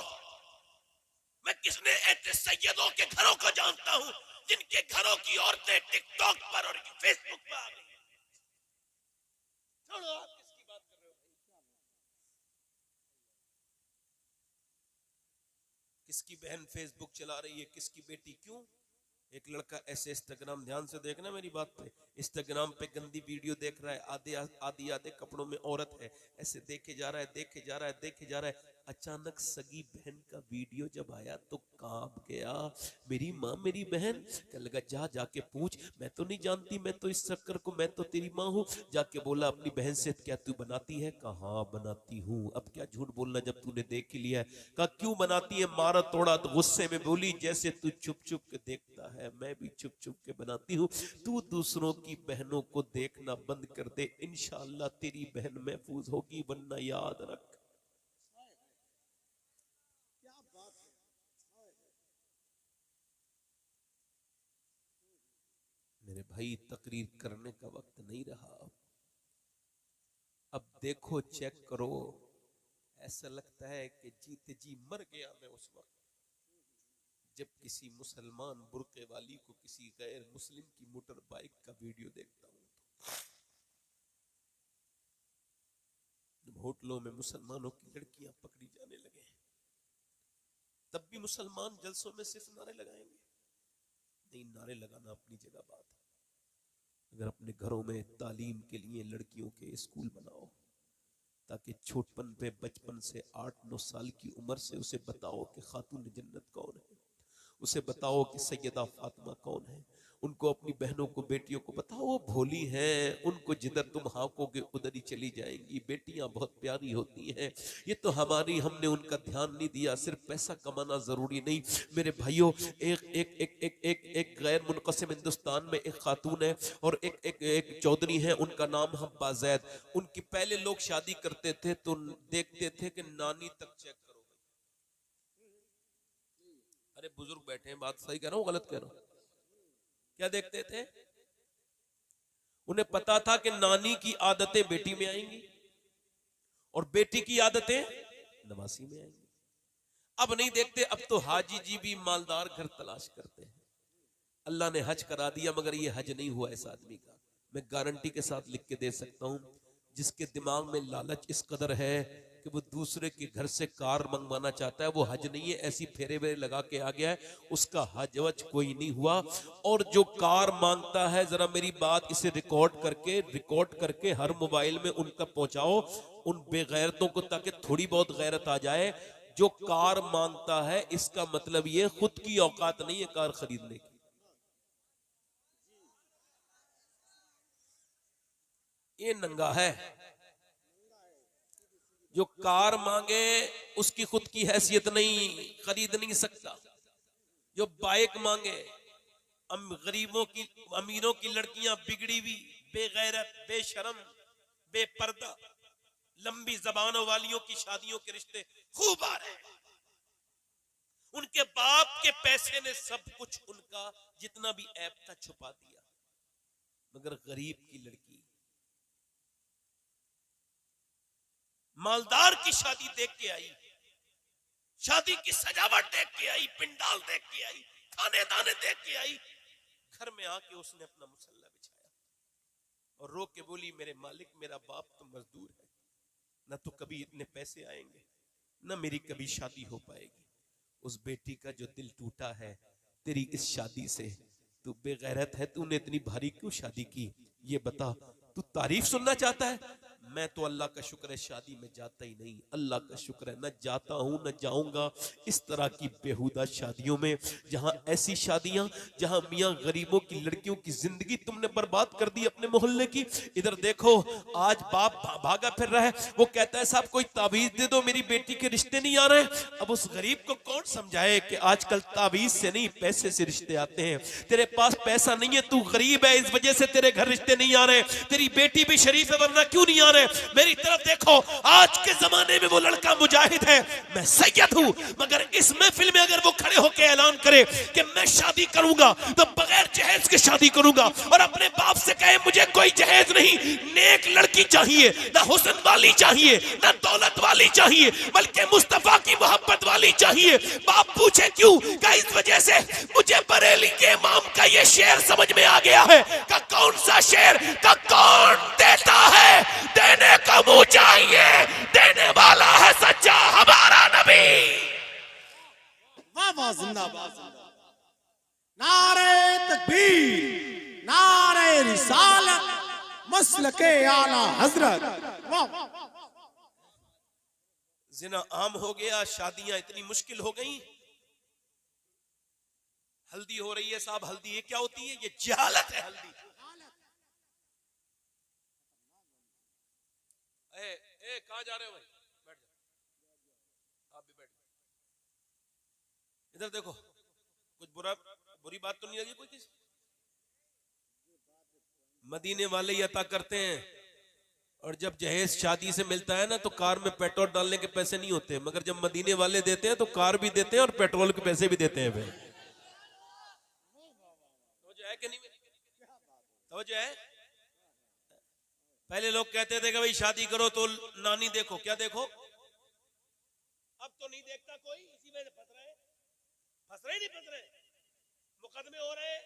मैं किसने ऐसे सैयदों के घरों को जानता हूं जिनके घरों की औरतें टिकटॉक पर और फेसबुक पर आ गई। छोड़ो, आप किसकी बात कर रहे हो? किसकी बहन फेसबुक चला रही है, किसकी बेटी, क्यों? एक लड़का ऐसे इंस्टाग्राम, ध्यान से देखना मेरी बात पे, इंस्टाग्राम पे गंदी वीडियो देख रहा है, आधे कपड़ों में औरत है, ऐसे देखे जा रहा है, देखे जा रहा है, देखे जा रहा है। अचानक सगी बहन का वीडियो जब आया तो कांप गया, मेरी माँ मेरी बहन। क्या लगा जाके पूछ, मैं तो नहीं जानती, मैं तो इस चक्कर को, मैं तो तेरी माँ हूँ। जाके बोला अपनी बहन से क्या तू बनाती है? कहाँ बनाती हूँ, अब क्या झूठ बोलना जब तूने देख ही लिया है। कहा क्यों बनाती है? मारा तोड़ा तो गुस्से में बोली जैसे तू चुप चुप के देखता है मैं भी चुप चुप के बनाती हूँ। तू दूसरों की बहनों को देखना बंद कर दे, इंशाअल्लाह तेरी बहन महफूज होगी, वरना याद रख। मेरे भाई तकरीर करने का वक्त नहीं रहा, अब देखो चेक करो, ऐसा लगता है कि जीते जी मर गया मैं उस वक्त जब किसी मुसलमान बुर्के वाली को किसी गैर मुस्लिम की मोटर बाइक का वीडियो देखता हूं। जब होटलों में मुसलमानों की लड़कियां पकड़ी जाने लगे, तब भी मुसलमान जलसों में सिर्फ नारे लगाएंगे? नहीं, नारे लगाना अपनी जगह बात है, अगर अपने घरों में तालीम के लिए लड़कियों के स्कूल बनाओ, ताकि छोटपन पे, बचपन से 8-9 साल की उम्र से उसे बताओ कि खातून जन्नत कौन है, उसे बताओ कि सैयदा फातिमा कौन है, उनको अपनी बहनों को, बेटियों को बताओ वो भोली हैं, उनको जिधर तुम हाकोगे उधर ही चली जाएंगी, बेटियां बहुत प्यारी होती हैं। ये तो हमने उनका ध्यान नहीं दिया। सिर्फ पैसा कमाना जरूरी नहीं मेरे भाइयों। एक एक एक एक एक एक गैर मुनक़सिम हिंदुस्तान में एक खातून है और एक चौधरी है, उनका नाम हब्बा ज़ैद। उनकी पहले लोग शादी करते थे तो देखते थे कि नानी तक चेक करो। अरे बुजुर्ग बैठे हैं, बात सही कह रहा हूँ गलत कह रहा हूँ? क्या देखते थे? उन्हें पता था कि नानी की आदतें बेटी में आएंगी और बेटी की आदतें नवासी में आएंगी। अब नहीं देखते, अब तो हाजी जी भी मालदार घर तलाश करते हैं। अल्लाह ने हज करा दिया मगर ये हज नहीं हुआ इस आदमी का। मैं गारंटी के साथ लिख के दे सकता हूं, जिसके दिमाग में लालच इस कदर है कि वो दूसरे के घर से कार मंगवाना चाहता है, वो हज नहीं है, ऐसी फेरे वेरे लगा के आ गया है, उसका हज वज कोई नहीं हुआ। और जो कार मांगता है, जरा मेरी बात इसे रिकॉर्ड करके हर मोबाइल में उनका पहुंचाओ उन बेगैरतों को, ताकि थोड़ी बहुत गैरत आ जाए। जो कार मांगता है इसका मतलब ये खुद की औकात नहीं है कार खरीदने की। ये नंगा है। जो कार मांगे उसकी खुद की हैसियत नहीं, खरीद नहीं सकता। जो बाइक मांगे, गरीबों की, अमीरों की लड़कियां बिगड़ी हुई, बेगैरत, बेशरम, बेपर्दा, लंबी जबानों वालियों की शादियों के रिश्ते खूब आ रहे हैं। उनके बाप के पैसे ने सब कुछ उनका जितना भी ऐप था छुपा दिया। मगर गरीब की लड़की मालदार की शादी देख के आई, शादी की सजावट देख के आई, पिंडाल देख के आई, खाने दाने देख के आई। घर में आके उसने अपना मुसल्ला बिछाया और रो के बोली, मेरे मालिक, मेरा बाप तो मजदूर है, ना तो कभी इतने पैसे आएंगे, ना मेरी कभी शादी हो पाएगी। उस बेटी का जो दिल टूटा है तेरी इस शादी से, तू बेगैरत है, तूने इतनी भारी क्यों शादी की, ये बता। तू तारीफ सुनना चाहता है? मैं तो अल्लाह का शुक्र है शादी में जाता ही नहीं, अल्लाह का शुक्र है न जाता हूं न जाऊंगा इस तरह की बेहुदा शादियों में, जहां ऐसी शादियां जहां मियां गरीबों की लड़कियों की जिंदगी तुमने बर्बाद कर दी अपने मोहल्ले की। इधर देखो, आज बाप भागा फिर रहा है, वो कहता है साहब कोई ताबीज दे दो, मेरी बेटी के रिश्ते नहीं आ रहे। अब उस गरीब को कौन समझाए कि आजकल ताबीज से नहीं पैसे से रिश्ते आते हैं। तेरे पास पैसा नहीं है, तू गरीब है, इस वजह से तेरे घर रिश्ते नहीं आ रहे। तेरी बेटी भी शरीफ है, वरना क्यों नहीं आ रहे। मेरी तरफ देखो, आज के जमाने में वो लड़का मुजाहिद है, मैं सैयद हूं, मगर इस महफिल में अगर वो खड़े होकर ऐलान करे कि मैं शादी करूंगा तो बगैर जहेज के शादी करूंगा, और अपने बाप से कहे मुझे कोई जहेज नहीं, नेक लड़की चाहिए, ना हुस्न वाली चाहिए, ना दौलत वाली चाहिए, बल्कि मुस्तफा की मोहब्बत वाली चाहिए। बाप पूछे क्यों? का इस वजह से मुझे बरेली के इमाम का ये शेर समझ में आ गया है। का कौन सा शेर? का कौन देता है, देने का मुंह चाहिए, देने वाला है सच्चा हमारा नबी। वाह वाह, जिंदाबाद जिंदाबाद। नारे तकबीर, नारे रिसालत, मसलके आला हजरत। वाह। जिना आम हो गया, शादियां इतनी मुश्किल हो गई। हल्दी हो रही है साहब, हल्दी ये क्या होती है? ये जहालत है। हल्दी कहां जा रहे हो भाई? बैठ जाओ, आप भी बैठ। इधर देखो, कुछ बुरी बात तो नहीं लगी कोई किसी? मदीने वाले ही अता करते हैं, और जब जहेज शादी से मिलता है ना तो कार में पेट्रोल डालने के पैसे नहीं होते, मगर जब मदीने वाले देते हैं तो कार भी देते हैं और पेट्रोल के पैसे भी देते हैं। भाई तो जो है कि नहीं, तो जो है, पहले लोग कहते थे कि भाई शादी करो तो नानी देखो, क्या देखो? अब तो नहीं देखता कोई, इसी में फंस रहे, नहीं फंस रहे, मुकदमे हो रहे,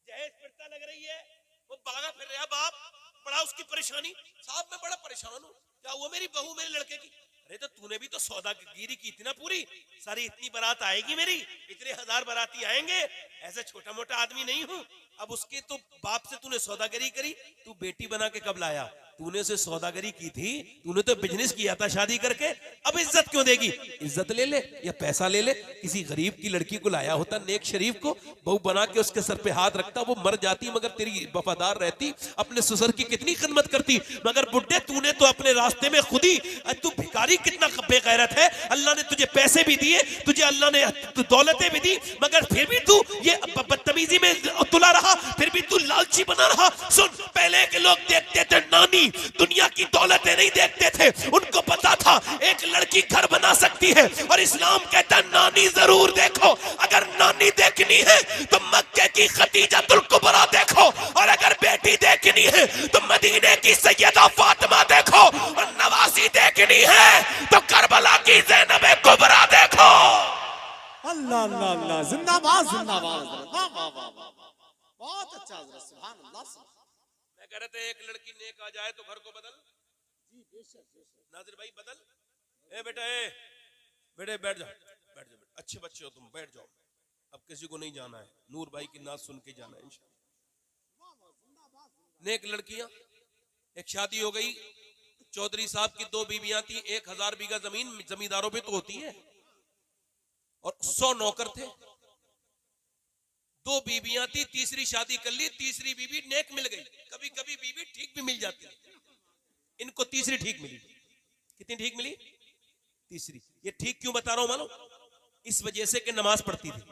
जहेज पिटता लग रही है, वो भागा फिर रहा बाप, बड़ा उसकी परेशानी। साहब मैं बड़ा परेशान हूँ, क्या हुआ मेरी बहू मेरे लड़के की? अरे तो तूने भी तो सौदागिरी की थी ना पूरी, सारी इतनी बारात आएगी मेरी, इतने हजार बाराती आएंगे, ऐसे छोटा मोटा आदमी नहीं हूँ। अब उसके तो बाप से तूने सौदागरी करी, तू बेटी बना के कब लाया? तूने उसे सौदागरी की थी, तूने तो बिजनेस किया था शादी करके, अब इज्जत क्यों देगी? इज्जत ले ले या पैसा ले ले। किसी गरीब की लड़की को लाया होता, नेक शरीफ को बहू बना के उसके सर पे हाथ रखता, वो मर जाती मगर तेरी वफादार रहती, अपने ससुर की कितनी खिदमत करती। मगर बुड्ढे तूने तो अपने रास्ते में खुद ही, तू भिखारी कितना बेगैरत है। अल्लाह ने तुझे पैसे भी दिए, तुझे अल्लाह ने दौलतें भी दी, मगर फिर भी तू ये बदतमीजी में तुला रहा, फिर भी तू लालची बना रहा। सुन, पहले के लोग देखते थे नानी, दुनिया की दौलतें नहीं देखते थे, उनको पता था एक लड़की घर बना सकती है, और इस्लाम कहता नानी जरूर देखो। अगर नानी देखनी है तो मक्के की खदीजातुल कुबरा देखो, और अगर बेटी देखनी है तो मदीने की सैयदा फातिमा देखो, और नवासी देखनी है तो करबला की ज़ैनब कुबरा देखो। अल्लाह अल्लाह अल्लाह, जिंदाबाद जिंदाबाद। वाह वाह वाह वाह, बहुत अच्छा हजरत, सुभान अल्लाह। मैं कह रहे थे एक लड़की नेक आ जाए तो घर को बदल। जी बेशक नाजिर भाई बदल। ए बेटा, बेटे बैठ जाओ, बैठ जाओ, अच्छे बच्चे हो तुम, बैठ जाओ। अब किसी को नहीं जाना है, नूर भाई की नाच सुन के जाना है इंशाअल्लाह। नेक लड़कियां, एक शादी हो गई, चौधरी साहब की 2 बीवियां थी, 1000 बीघा जमीन जमींदारों पे तो होती है, और 100 नौकर थे। 2 बीवियां थी, तीसरी शादी कर ली, तीसरी बीवी नेक मिल गई। कभी कभी बीवी ठीक भी मिल जाती है, इनको तीसरी ठीक मिली। कितनी ठीक मिली? तीसरी। ये ठीक क्यों बता रहा हूं मालूम? इस वजह से कि नमाज पढ़ती थी।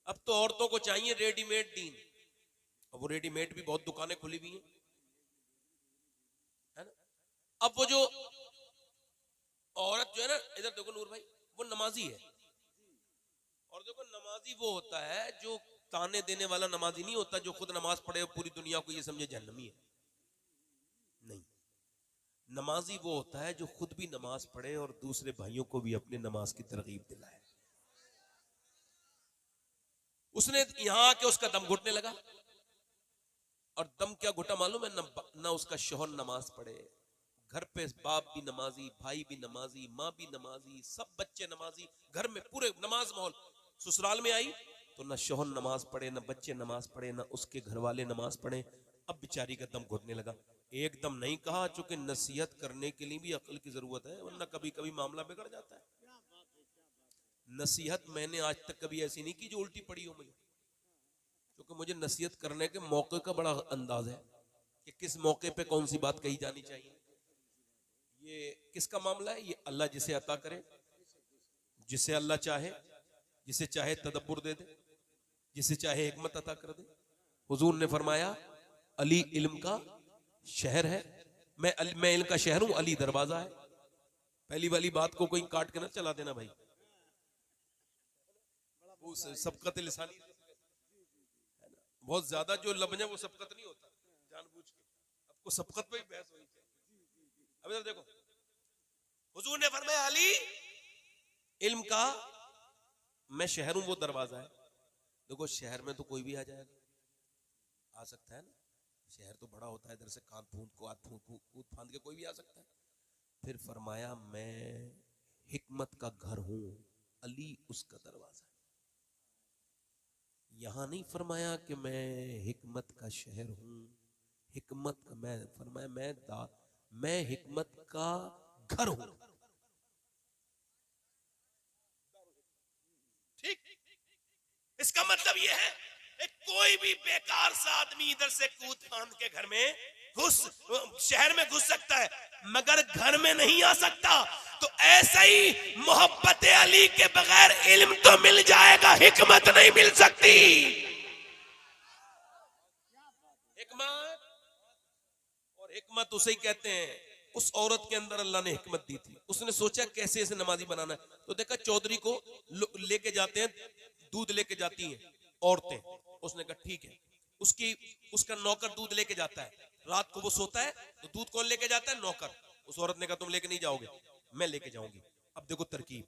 अब तो औरतों को चाहिए रेडीमेड दीन। अब वो रेडीमेड भी बहुत दुकानें खुली हुई हैं, है ना। अब वो जो औरत जो है ना, इधर देखो नूर भाई, वो नमाजी है। और देखो नमाजी वो होता है जो ताने देने वाला नमाजी नहीं होता, जो खुद नमाज पढ़े और पूरी दुनिया को ये समझे जहन्नमी है। नहीं, नमाजी वो होता है जो खुद भी नमाज पढ़े और दूसरे भाइयों को भी अपने नमाज की तरगीब दिलाए। उसने यहां आके उसका दम घुटने लगा, और दम क्या घुटा मालूम है? ना उसका शौहर नमाज पढ़े, घर पे बाप भी नमाजी, भाई भी नमाजी, माँ भी नमाजी, सब बच्चे नमाजी, घर में पूरे नमाज माहौल। ससुराल में आई तो ना शौहर नमाज पढ़े, ना बच्चे नमाज पढ़े, ना उसके घर वाले नमाज पढ़े। अब बेचारी का दम घुटने लगा। एकदम नहीं कहा, चूंकि नसीहत करने के लिए भी अक्ल की जरूरत है, वरना कभी कभी मामला बिगड़ जाता है। नसीहत मैंने आज तक कभी ऐसी नहीं की जो उल्टी पड़ी हो मुझे, क्योंकि मुझे नसीहत करने के मौके का बड़ा अंदाज है कि किस मौके पे कौन सी बात कही जानी चाहिए। ये किसका मामला है? ये अल्लाह जिसे अता करे, जिसे अल्लाह चाहे, जिसे चाहे तदब्बुर दे दे, जिसे चाहे हिकमत अता कर दे। हुजूर ने फरमाया अली इल्म का शहर है, मैं इल्म का शहर हूं, अली दरवाजा है। पहली वाली बात को कोई काट के ना चला देना भाई, वो सबकत लिसानी है ना, बहुत ज्यादा जो लफ्ज है वो सबकत नहीं होता, जानबूझ के आपको सबकत पे ही बहस होनी चाहिए। अब इधर देखो, हुजूर ने फरमाया अली इल्म का मैं शहर हूं, वो दरवाजा है। देखो शहर में तो कोई भी आ जाएगा, आ सकता है ना, शहर तो बड़ा होता है, इधर से कान फूंद को हाथ कूद फांद के कोई भी आ सकता है। फिर फरमाया मैं हिकमत का घर हूं, अली उसका दरवाजा है। यहां नहीं फरमाया कि मैं हिकमत का शहर हूं, हिकमत का मैं फरमाया मैं हिकमत का घर हूं। ठीक, इसका मतलब यह है कोई भी बेकार सा आदमी इधर से कूद फांद के घर में शहर में घुस सकता है, मगर घर में नहीं आ सकता। तो ऐसा ही मोहब्बत अली के बगैर इल्म तो मिल जाएगा, हिकमत नहीं मिल सकती। हिकमत, और हिकमत उसे ही कहते हैं। उस औरत के अंदर अल्लाह ने हिकमत दी थी। उसने सोचा कैसे इसे नमाजी बनाना है, तो देखा चौधरी को लेके जाते हैं, दूध लेके जाती हैं औरतें। उसने कहा ठीक है। उसका नौकर दूध लेके जाता है, रात को वो सोता है तो दूध कौन लेके जाता है? नौकर। उस औरत ने कहा तुम लेके नहीं जाओगे, मैं लेके जाऊंगी। अब देखो तरकीब,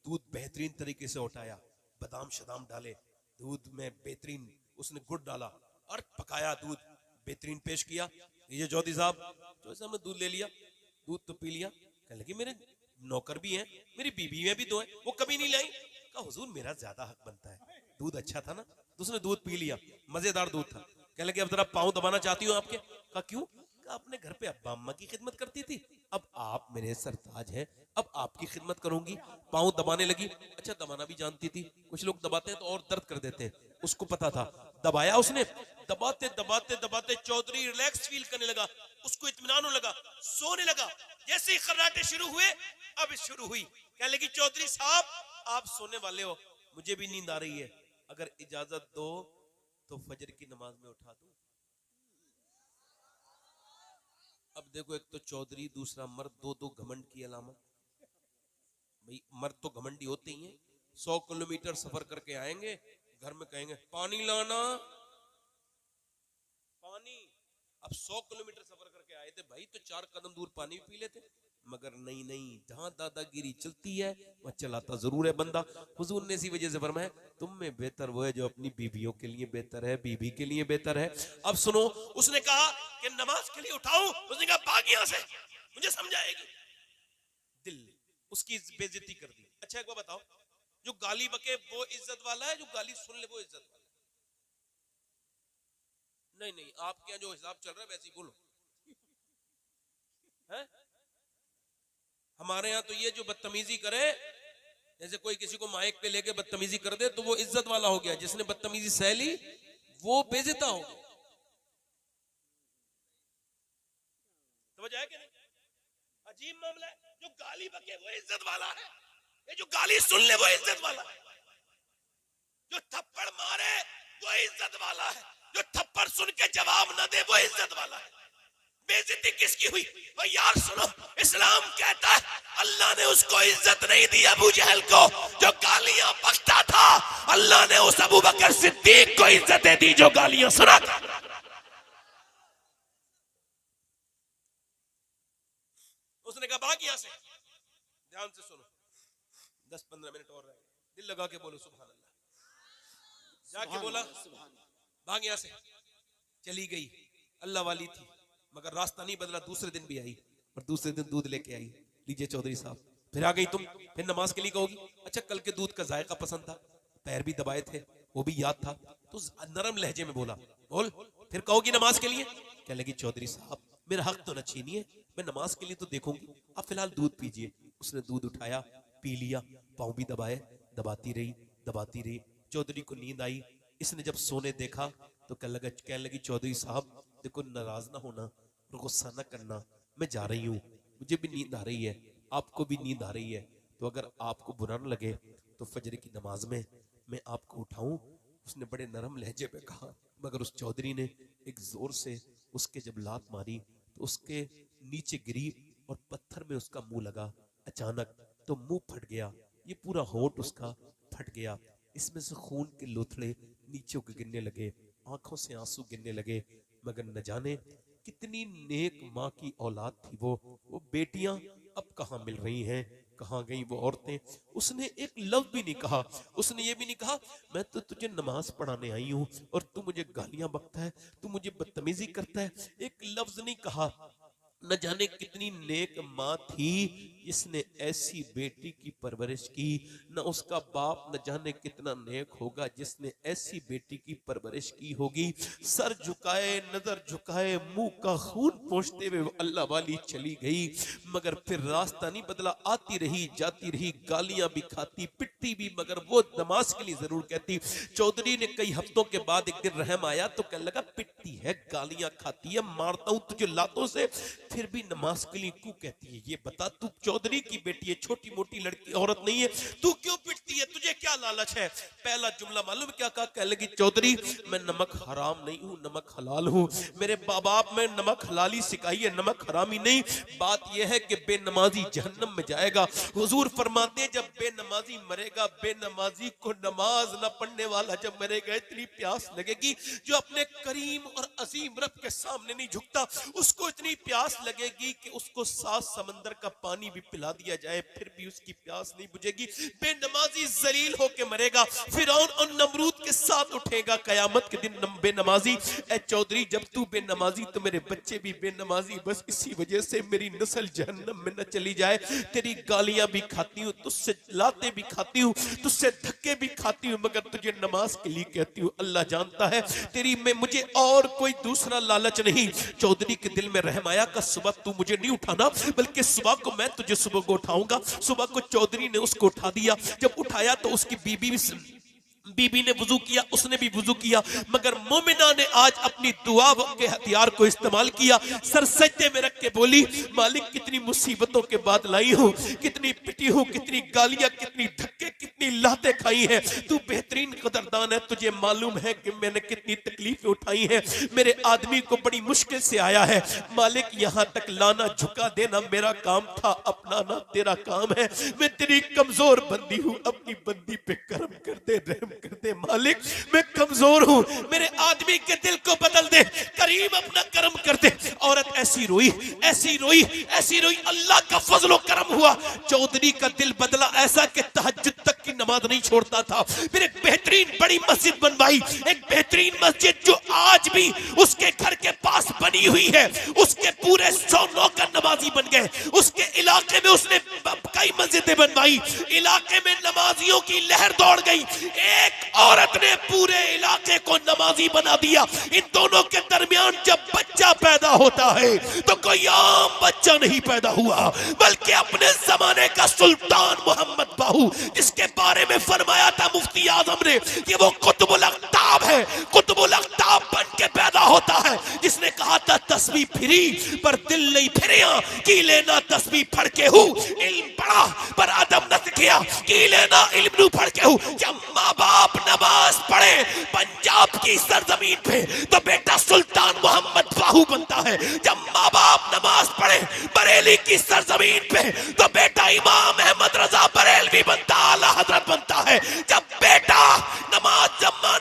दूध बेहतरीन तरीके से उठाया, बादाम शदाम डाले, दूध में बेहतरीन उसने गुड़ डाला और पकाया, दूध बेहतरीन पेश किया। ये चौधरी साहब ने दूध ले लिया, दूध तो पी लिया। कहने लगी मेरे नौकर भी हैं, मेरी बीवी भी 2 हैं, वो कभी नहीं लाई। कहा हुजूर मेरा ज्यादा हक बनता है, दूध अच्छा था ना। तो उसने दूध पी लिया, मजेदार दूध था। कहने लगी अब जरा पाँव दबाना चाहती हूँ आपके। कहा क्यों? कहा अपने घर पे अब्बा अम्मा की खिदमत करती थी, अब आप मेरे सरताज हैं, अब आपकी खिदमत करूंगी। पाँव दबाने लगी। अच्छा दबाना भी जानती थी, कुछ लोग दबाते हैं तो और दर्द कर देते हैं, उसको पता था। दबाया उसने, दबाते दबाते दबाते चौधरी रिलैक्स फील करने लगा, उसको इत्मीनान होने लगा, सोने लगा। जैसे ही खर्राटे शुरू हुए, अब शुरू हुई। कहने लगी चौधरी साहब आप सोने वाले हो, मुझे भी नींद आ रही है, अगर इजाजत दो तो फजर की नमाज में उठा दूं। अब देखो, एक तो चौधरी, दूसरा मर्द, दो घमंड की अलामत। भाई मर्द तो घमंडी होते ही हैं। 100 किलोमीटर सफर करके आएंगे, घर में कहेंगे पानी लाना, पानी। अब 100 किलोमीटर सफर करके आए थे भाई, तो 4 कदम दूर पानी भी पी लेते। मगर नहीं, जहां दादागिरी चलती है वहां चलाता जरूर है बंदा। हुजूर ने इसी वजह से फरमाया तुम में बेहतर वो है जो अपनी बीवियों के लिए बेहतर है, बीवी के लिए बेहतर है। अब सुनो, उसने कहा कि नमाज के लिए उठाऊं, उसने कहा भाग यहां से, मुझे समझाएगी। दिल उसकी बेइज्जती कर दी। अच्छा एक बात बताओ, जो गाली बके वो इज्जत वाला है, जो गाली सुन ले वो इज्जत वाला? नहीं, आपके यहाँ जो हिसाब चल रहा है वैसे ही बोलो है। हमारे यहाँ तो ये जो बदतमीजी करे, जैसे कोई किसी को माइक पे लेके बदतमीजी कर दे तो वो इज्जत वाला हो गया, जिसने बदतमीजी सह ली वो बेइज्जत हो गया। समझ आया कि नहीं? अजीब मामला है। जो गाली बके वो इज्जत वाला है, ये जो गाली सुन ले वो इज्जत वाला है, जो थप्पड़ मारे वो इज्जत वाला है, जो थप्पड़ सुन के जवाब न दे वो इज्जत वाला है। बेइज्जती किसकी हुई? भाई यार सुनो, इस्लाम कहता है अल्लाह ने उसको इज्जत नहीं दी अबू जहल को जो गालियां बकता था, अल्लाह ने उस अबू बकर सिद्दीक को इज्जतें दी जो गालियां सुना था। उसने कहा भाग यहां से। ध्यान से सुनो, 10-15 मिनट और रह गए, दिल लगा के बोलो सुभान अल्लाह। जाके बोला भाग यहां से। चली गई, अल्लाह वाली थी मगर रास्ता नहीं बदला, दूसरे दिन भी आई और दूसरे दिन दूध लेके आई। लीजिए चौधरी साहब, फिर आ गई तुम, फिर नमाज के लिए कहोगी। अच्छा कल के दूध का जायका पसंद था, पैर भी दबाए थे, वो भी याद था, तो नरम लहजे में बोला बोल, फिर कहोगी नमाज के लिए। क्या लगी चौधरी साहब मेरा हक तो न छीनिए, मैं नमाज के लिए तो देखूंगी, आप फिलहाल दूध पीजिए। उसने दूध उठाया, पी लिया, पाँव भी दबाए, दबाती रही। चौधरी को नींद आई। इसने जब सोने देखा तो कहने लगी चौधरी साहब देखो नाराज ना होना, गुस्सा ना करना, मैं जा रही हूँ, मुझे भी नींद आ रही है, आपको भी नींद आ रही है, तो अगर आपको बुरा न लगे तो फजर की नमाज में मैं आपको उठाऊं। उसने बड़े नरम लहजे पे कहा, मगर उस चौधरी ने एक जोर से उसके जब लात मारी तो उसके नीचे गिरी और पत्थर में उसका मुंह लगा। अचानक तो मुंह फट गया, ये पूरा होंठ उसका फट गया, इसमें से खून के लोथड़े नीचे को गिरने लगे, आंखों से आंसू गिरने लगे। मगर न जाने कितनी नेक माँ की औलाद थी वो बेटियां अब कहाँ मिल रही हैं, कहाँ गई वो औरतें। उसने एक लफ्ज भी नहीं कहा, उसने ये भी नहीं कहा मैं तो तुझे नमाज पढ़ाने आई हूँ और तू मुझे गालियां बकता है, तू मुझे बदतमीजी करता है, एक लफ्ज नहीं कहा। न जाने कितनी नेक माँ थी इसने ऐसी बेटी की परवरिश की, न उसका बाप न जाने कितना नेक होगा जिसने ऐसी बेटी की परवरिश की होगी। सर झुकाए, नजर झुकाए, मुंह का खून पोंछते हुए अल्लाह वाली चली गई, मगर फिर रास्ता नहीं बदला, आती रही जाती रही, गालियां भी खाती पिटती भी, मगर वो नमाज के लिए जरूर कहती। चौधरी ने कई हफ्तों के बाद एक दिन रहम आया तो कहने लगा पिटती है, गालियां खाती है, मारता हूं तुझे लातों से, फिर भी नमाज के लिए क्यों कहती है? ये बता, तू चौधरी की बेटी है, छोटी मोटी लड़की औरत नहीं है, तू क्यों पिटती है? तुझे क्या लालच है? पहला जुमला मालूम क्या कहा? कह लगी चौधरी मैं नमक हराम नहीं हूं, नमक हलाल हूं, मेरे बाप में नमक हलाली सिखाई है, नमक हरामी नहीं। बात यह है कि बेनमाजी जहन्नम में जाएगा। हुजूर फरमाते जब बेनमाजी मरेगा, बेनमाजी को नमाज न पढ़ने वाला जब मरेगा, इतनी प्यास लगेगी जो अपने करीम और अजीम रब के सामने नहीं झुकता, उसको इतनी प्यास लगेगी कि उसको 7 समंदर का पानी भी पिला दिया जाए फिर भी उसकी प्यास नहीं बुझेगी। बेनमाजी जलील होके मरेगा, फिरौन और नमरूद के साथ उठेगा कयामत के दिन बेनमाजी। ए चौधरी जब तू बेनमाजी तो मेरे बच्चे भी बेनमाजी, बस इसी वजह से मेरी नस्ल जहन्नम में न चली जाए। तेरी गालियां भी खाती हूँ, तुझसे लाते भी खाती हूँ, तुझसे धक्के भी खाती हूँ, मगर तुझे नमाज के लिए कहती हूँ। अल्लाह जानता है तेरी में मुझे और कोई दूसरा लालच नहीं। चौधरी के दिल में रहम आया का सुबह तू मुझे नहीं उठाना, बल्कि सुबह को मैं तुझे सुबह को उठाऊंगा। सुबह को चौधरी ने उसको उठा दिया। जब उठाया तो उसकी बीबी ने वुजू किया, उसने भी वुजू किया, मगर मोमिना ने आज अपनी दुआ के हथियार को इस्तेमाल किया। सर सजदे में रख के बोली मालिक कितनी मुसीबतों के बाद लाई हूँ, कितनी पिटी हूँ, कितनी गालियां, कितनी धक्के, कितनी लातें खाई हैं। तू बेहतरीन कदरदान है, तुझे मालूम है कि मैंने कितनी तकलीफें उठाई हैं, मेरे आदमी को बड़ी मुश्किल से आया है। मालिक यहाँ तक लाना झुका देना मेरा काम था, अपनाना तेरा काम है। मैं तेरी कमजोर बंदी हूँ, अपनी बंदी पे करम कर दे, रहम कर दे। मालिक मैं कमजोर हूँ, मेरे आदमी के दिल को बदल दे, करीम अपना करम कर दे। औरत ऐसी रोई, ऐसी रोई, ऐसी रोई, अल्लाह का फजलो करम हुआ। चौधरी का दिल बदला ऐसा कि तहज्जुद तक की नमाज नहीं छोड़ता था। फिर एक बेहतरीन बड़ी मस्जिद बनवाई, एक बेहतरीन मस्जिद जो आज भी उसके घर के पास बनी हुई है। उसके पूरे 100 नौकर नमाजी बन गए। उसके इलाके में उसने कई मस्जिदें बनवाई, इलाके में नमाजियों की लहर दौड़ गई। एक औरत ने पूरे इलाके को नमाजी बना दिया। इन दोनों के दरमियान जब बच्चा बच्चा पैदा होता है तो कोई आम बच्चा नहीं पैदा हुआ, बल्कि अपने जमाने का सुल्तान मोहम्मद बाहू, जिसके बारे में फरमाया था मुफ्ती आजम ने कि वो कुतुबुल अख्ताब है, कुतुबुल अख्ताब बन के पैदा होता है। जिसने कहा था तस्बीह फिरी पर दिल नहीं फिरिया, की लेना तस्बीह फड़ के हूँ, इल्म पढ़ा पर अदब न सीखिया, की लेना इल्म नू फड़ के हूँ। जब माँ बाप नमाज पढ़े पंजाब की सरजमीन पे तो बेटा सुल्तान मोहम्मद बाहू बनता है। जब माँ बाप नमाज पढ़े बरेली की सरजमीन पे तो बेटा इमाम अहमद रजा बरेलवी बनता, आला हजरत बनता है। जब बेटा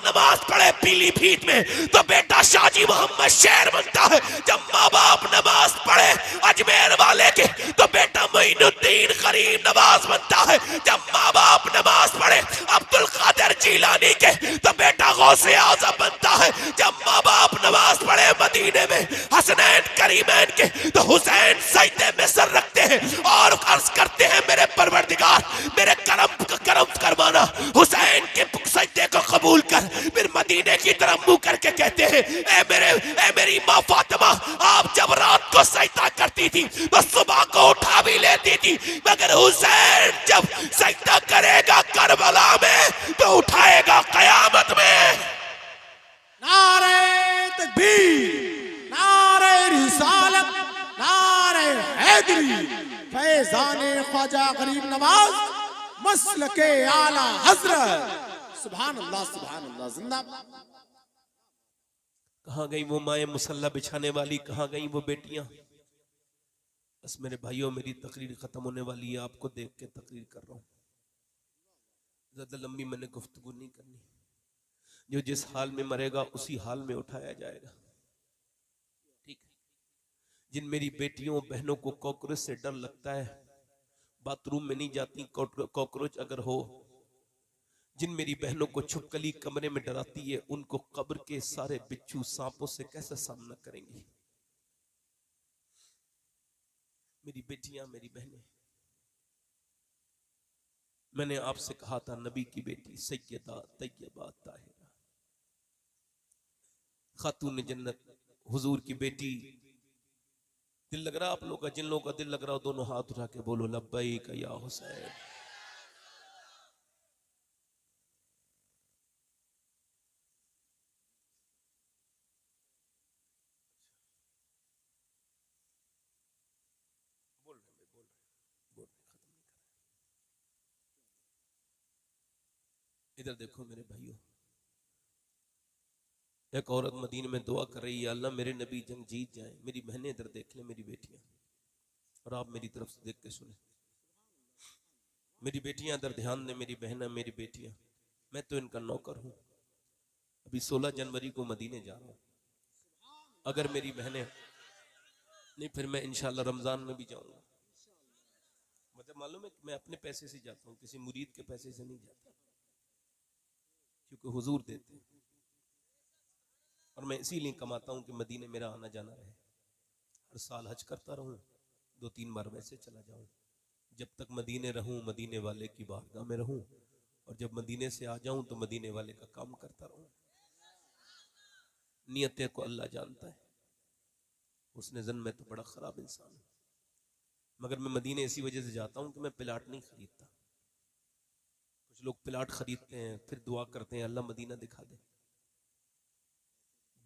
नमाज पढ़े पीलीभीत में तो बेटा शाजी मोहम्मद शेर बनता है। जब माँ बाप नमाज पढ़े अजमेर वाले के तो बेटा मोइनुद्दीन करीम नवाज बनता है। जब माँ बाप नमाज पढ़े अब्दुल कादिर जीलानी के तो बेटा गौसे आजम बनता है। जब माँ बाप नमाज पढ़े मदीने में हसनैन करीमैन के तो हुसैन सजदे में सर रखते हैं और अर्ज करते हैं मेरे परवरदिगार मेरे करम करवाना, हुसैन के सजदे को कबूल कर। फिर मदीने की तरफ मुंह करके कहते हैं ए मेरी माँ फातिमा, आप जब रात को सजदा करती थी तो सुबह को उठा भी लेती थी, मगर हुसैन जब सजदा करेगा करबला में तो उठाएगा कयामत में। नारे तकबीर, नारे रिसालत, नारे हैदरी, फैजाने ख्वाजा गरीब नवाज, मसलके आला हजरत। सुभान अल्लाह, सुभान अल्लाह, जिंदाबाद। कहाँ गई वो माए मुसल्ला बिछाने वाली, कहाँ गई वो बेटियां। बस मेरे भाइयों मेरी तकरीर खत्म होने वाली है, आपको देख के तकरीर कर रहा हूँ, ज्यादा लंबी मैंने गुफ्तगू नहीं करनी। जो जिस हाल में मरेगा उसी हाल में उठाया जाएगा, ठीक है। जिन मेरी बेटियों बहनों को कॉकरोच से डर लगता है, बाथरूम में नहीं जाती कॉकरोच अगर हो, जिन मेरी बहनों को छुपकली कमरे में डराती है, उनको कब्र के सारे बिच्छू सांपों से कैसे सामना करेंगी। मेरी बेटियां, मेरी बहनें, मैंने आपसे कहा था नबी की बेटी सैयदा तैयबा ताहिरा खातून जन्नत हुजूर की बेटी। दिल लग रहा आप लोगों का? जिन लोगों का दिल लग रहा हो दोनों हाथ उठा के बोलो लब्बैक या हुसैन। इधर देखो मेरे भाइयों, एक औरत मदीने में दुआ कर रही है, अल्लाह मेरे नबी जंग जीत जाए। मेरी बहनें इधर देख ले, मेरी बेटियां, और आप मेरी तरफ से देख के सुने। मेरी बेटियां इधर ध्यान दें, मेरी बहनें, मेरी बेटियां, मैं तो इनका नौकर हूं। अभी 16 जनवरी को मदीने जा रहा हूं, अगर मेरी बहनें नहीं फिर मैं इंशाल्लाह रमजान में भी जाऊंगा। मतलब मालूम है कि मैं अपने पैसे से जाता हूं, किसी मुरीद के पैसे से नहीं जाता, क्योंकि हुजूर देते हैं और मैं इसीलिए कमाता हूं कि मदीने मेरा आना जाना रहे। हर साल हज करता रहूं, 2-3 बार वैसे चला जाऊं। जब तक मदीने रहूं मदीने वाले की बारगाह में रहूं, और जब मदीने से आ जाऊं तो मदीने वाले का काम करता रहूं। नियतें को अल्लाह जानता है, उसने जन में तो बड़ा खराब इंसान हूं, मगर मैं मदीने इसी वजह से जाता हूं कि मैं प्लाट नहीं खरीदता। कुछ लोग प्लाट खरीदते हैं फिर दुआ करते हैं अल्लाह मदीना दिखा दे।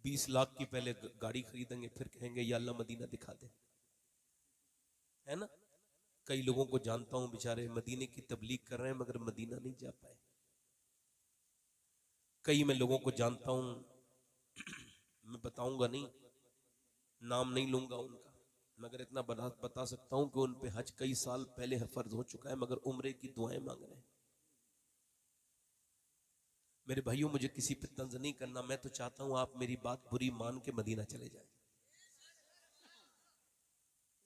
20 लाख की पहले गाड़ी खरीदेंगे फिर कहेंगे या अल्लाह मदीना दिखा दे, है ना। कई लोगों को जानता हूं बेचारे मदीने की तबलीग कर रहे हैं मगर मदीना नहीं जा पाए। कई मैं लोगों को जानता हूं, मैं बताऊंगा नहीं, नाम नहीं लूंगा उनका, मगर इतना बता सकता हूं कि उन पे हज कई साल पहले फर्ज हो चुका है मगर उम्रे की दुआएं मांग रहे हैं। मेरे भाइयों मुझे किसी पे तंज नहीं करना, मैं तो चाहता हूं आप मेरी बात बुरी मान के मदीना चले जाए।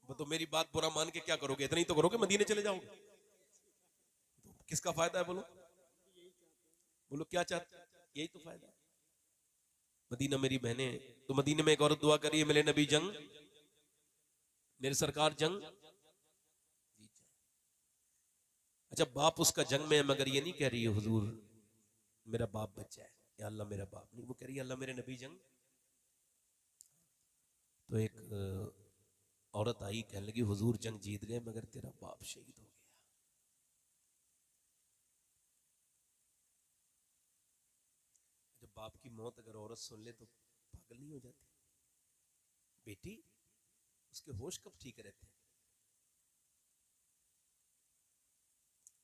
वो तो मेरी बात बुरा मान के क्या करोगे, इतना ही तो करोगे, मदीने चले जाओगे तो किसका फायदा है? बोलो बोलो क्या चाहते, यही तो फायदा है। मदीना मेरी बहने, तो मदीने में एक औरत दुआ करिए मेरे नबी जंग, मेरे सरकार जंग जीत जाए। अच्छा बाप उसका जंग में है मगर ये नहीं कह रही है हुजूर मेरा बाप बच्चा है या अल्लाह मेरा बाप नहीं, वो कह रही है अल्लाह मेरे नबी जंग। तो एक औरत आई, कहने लगी हुजूर जंग जीत गए मगर तेरा बाप शहीद हो गया। जब बाप की मौत अगर औरत सुन ले तो पागल नहीं हो जाती? बेटी, उसके होश कब ठीक रहते हैं?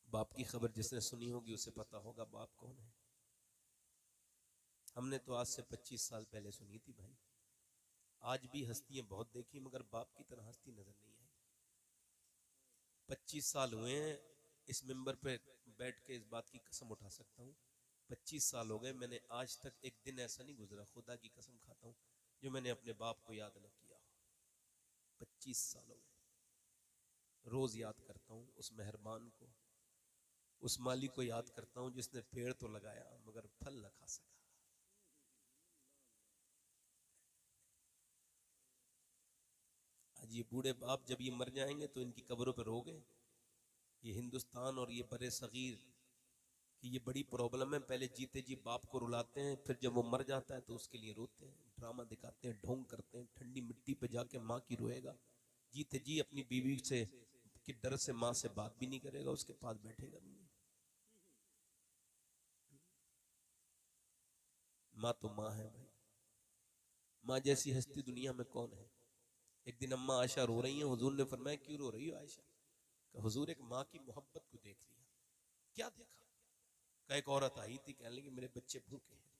बाप की खबर जिसने सुनी होगी उसे पता होगा बाप कौन है। हमने तो आज से 25 साल पहले सुनी थी भाई। आज भी हस्तियां बहुत देखी मगर बाप की तरह हस्ती नजर नहीं आई। 25 साल हुए हैं इस मिंबर पे बैठ के इस बात की कसम उठा सकता हूँ, 25 साल हो गए, मैंने आज तक एक दिन ऐसा नहीं गुजरा, खुदा की कसम खाता हूँ, जो मैंने अपने बाप को याद न किया हो। 25 साल हो गए। रोज याद करता हूँ उस मेहरबान को, उस माली को याद करता हूँ जिसने पेड़ तो लगाया मगर फल न खा सका। आज ये बूढ़े बाप जब ये मर जाएंगे तो इनकी कब्रों पर रोगे। ये हिंदुस्तान और ये बड़े सगीर कि ये बड़ी प्रॉब्लम है। पहले जीते जी बाप को रुलाते हैं, फिर जब वो मर जाता है तो उसके लिए रोते हैं, ड्रामा दिखाते हैं, ढोंग करते हैं, ठंडी मिट्टी पे जाके माँ की रोएगा। जीते जी अपनी बीवी से कि डर से माँ से बात भी नहीं करेगा, उसके पास बैठेगा भी नहीं। माँ तो माँ है भाई, माँ जैसी हस्ती दुनिया में कौन है। एक दिन अम्मा आयशा रो रही हैं, हुजूर ने फरमाया क्यों रो रही हो आयशा? हुजूर एक माँ की मोहब्बत को देख लिया। क्या देखा? का एक औरत आई थी, कहने लगी मेरे बच्चे भूखे हैं,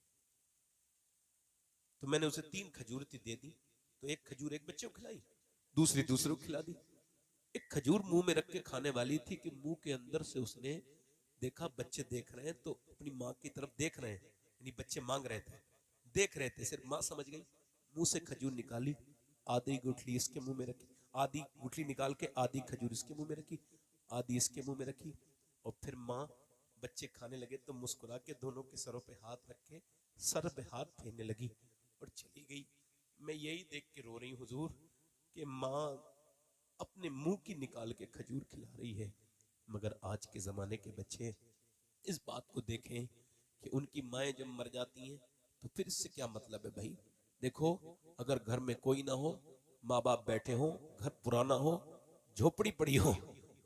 तो मैंने उसे 3 खजूर दे दी। तो एक खजूर एक बच्चे को खिलाई, दूसरी दूसरे को खिला दी। एक खजूर मुंह में रख के खाने वाली थी कि मुंह के अंदर से उसने देखा बच्चे देख रहे हैं, तो अपनी माँ की तरफ देख रहे हैं, यानी बच्चे मांग रहे थे, देख रहे थे। सिर्फ माँ समझ गई, मुंह से खजूर निकाली, आधी गुठली इसके मुंह में रखी, आधी गुठली निकाल के आधी खजूर इसके मुंह में रखी, आधी इसके मुंह में रखी, और फिर माँ बच्चे खाने लगे तो मुस्कुरा के दोनों के सरों पे हाथ रख के सर पे हाथ फेरने लगी और चली गई। मैं यही देख के रो रही हूँ हुजूर कि माँ अपने मुंह की निकाल के खजूर खिला रही है, मगर आज के जमाने के बच्चे इस बात को देखें कि उनकी माएँ जब मर जाती हैं तो फिर इससे क्या मतलब है भाई। देखो, अगर घर में कोई ना हो, माँ बाप बैठे हो, घर पुराना हो, झोपड़ी पड़ी हो,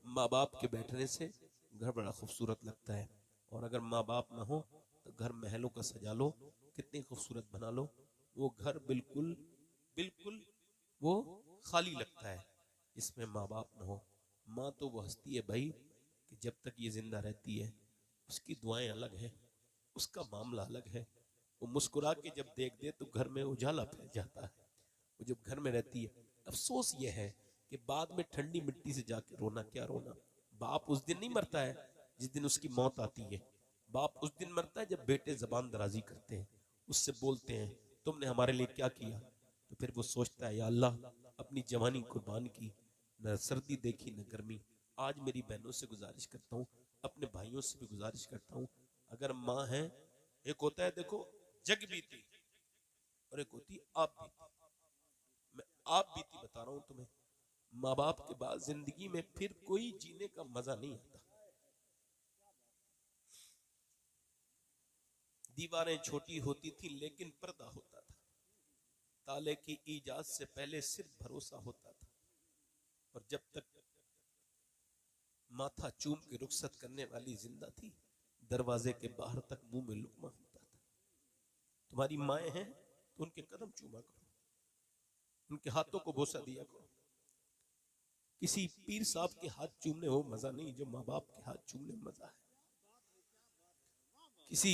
माँ बाप के बैठने से घर बड़ा खूबसूरत लगता है। और अगर माँ बाप ना हो तो घर महलों का सजा लो, कितनी खूबसूरत बना लो, वो घर बिल्कुल बिल्कुल वो खाली लगता है इसमें माँ बाप ना हो। माँ तो वो हस्ती है भाई कि जब तक ये जिंदा रहती है उसकी दुआएं अलग है, उसका मामला अलग है। वो मुस्कुरा के जब देख दे तो घर में उजाला फैल जाता है। वो जब घर में रहती है, अफसोस ये है कि बाद में ठंडी मिट्टी से जाके रोना क्या रोना। बाप उस दिन नहीं मरता है जिस दिन उसकी मौत आती है, बाप उस दिन मरता है जब बेटे जबान दराजी करते हैं, उससे बोलते हैं तुमने हमारे लिए क्या किया। तो फिर वो सोचता है या अल्लाह अपनी जवानी कुर्बान की, न सर्दी देखी न गर्मी। आज मेरी बहनों से गुजारिश करता हूँ, अपने भाइयों से भी गुजारिश करता हूँ, अगर माँ है, एक होता है देखो जग बीती और एक होती आप बीती। मैं आप बीती बता रहा हूं तुम्हें। माँ बाप के बाद जिंदगी में फिर कोई जीने का मजा नहीं आता। दीवारें छोटी होती थी लेकिन पर्दा होता था, ताले की इजाद से पहले सिर्फ भरोसा होता था, और जब तक माथा चूम के रुखसत करने वाली जिंदा थी, दरवाजे के बाहर तक मुंह में लुकमा होता था। तुम्हारी माएँ हैं तो उनके कदम चूमा करो, उनके हाथों को बोसा दिया करो। किसी पीर साहब के हाथ चूमने हो मजा नहीं जो माँ बाप के हाथ चूमने में मजा है। किसी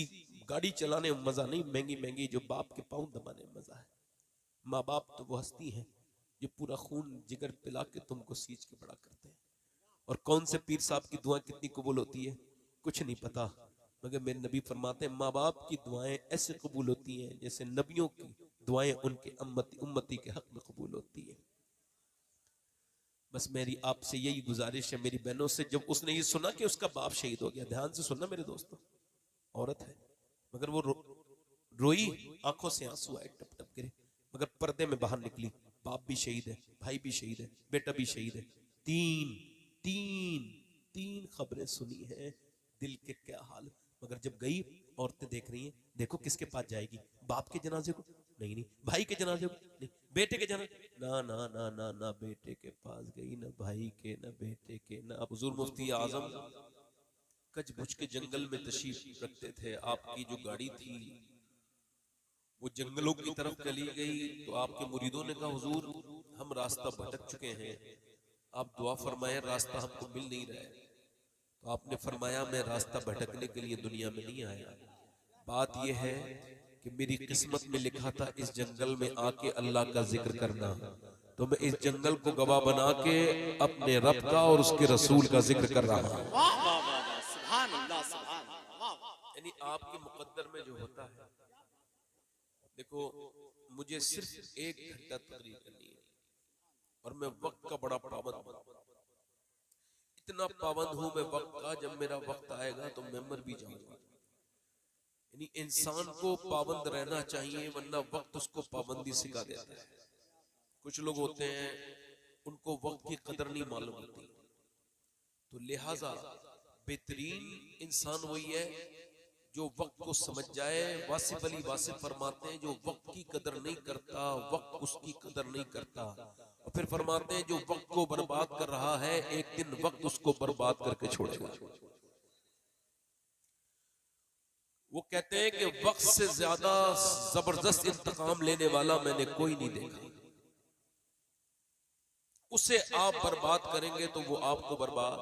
गाड़ी चलाने में मजा नहीं, महंगी महंगी जो बाप के पाँव दबाने में मजा है। माँ बाप तो वो हस्ती है जो पूरा खून जिगर पिला के तुमको सींच के बड़ा करते हैं। और कौन से पीर साहब की दुआ कितनी कबूल होती है कुछ नहीं पता, मगर मेरे नबी फरमाते हैं माँ बाप की दुआएं ऐसे कबूल होती हैं जैसे नबियों की दुआएं उनके उम्मती के हक में कबूल होती है। बस मेरी आपसे यही गुजारिश है, मेरी बहनों से, जब उसने ये सुना कि उसका बाप शहीद हो गया, ध्यान से सुनना मेरे दोस्तों, औरत है मगर वो रोई, आंखों से आंसू आए टप टप गिरे, मगर पर्दे में बाहर निकली, बाप भी शहीद है, भाई भी शहीद है, बेटा भी शहीद है। तीन तीन तीन खबरें सुनी है, दिल के क्या हाल। मगर जब गई, औरतें देख रही हैं, देखो किसके पास जाएगी, बाप के जनाजे को नहीं, नहीं भाई के जनाजे को नहीं, बेटे के जन्म, ना ना ना ना ना बेटे के पास गई, ना भाई के, ना बेटे के, ना। अब हुजूर मुफ्ती आजम कचबुच के जंगल में तशरीफ रखते थे। आपकी जो गाड़ी थी वो जंगलों की तरफ चली गई, तो आपके मुरीदों ने कहा हुजूर हम रास्ता भटक चुके हैं, आप दुआ फरमाएं, रास्ता हमको मिल नहीं रहा है। तो आपने फरमाया मैं रास्ता भटकने के लिए दुनिया में नहीं आया, बात यह है कि मेरी किस्मत में लिखा था इस जंगल में आके अल्लाह का जिक्र करना, तो मैं इस जंगल को गवाह बना के अपने रब का और उसके रसूल का जिक्र कर रहा हूं। वाह वाह वाह वाह, सुभान अल्लाह, सुभान अल्लाह, वाह वाह। यानी आपके मुकद्दर में जो होता है, देखो मुझे सिर्फ 1 घंटा तकरीर करनी है और मैं वक्त का बड़ा पाबंद हूं, इतना पाबंद हूं मैं वक्त का, जब मेरा वक्त आएगा तो मैं मर भी जाऊंगा। यानी इंसान को पाबंद रहना चाहिए, वरना वक्त उसको पाबंदी सिखा देता है। कुछ लोग होते हैं उनको वक्त की कदर नहीं मालूम होती, तो लिहाजा बेहतरीन इंसान वही है जो वक्त को समझ जाए। वासिफ अली वासिफ फरमाते हैं जो वक्त की कदर नहीं करता वक्त उसकी कदर नहीं करता, और फिर फरमाते हैं जो वक्त को बर्बाद कर रहा है एक दिन वक्त उसको बर्बाद करके छोड़ेगा। वो कहते हैं कि वक्त से ज्यादा जबरदस्त इंतकाम लेने वाला मैंने कोई नहीं देखा। उसे आप बर्बाद करेंगे तो वो आपको बर्बाद।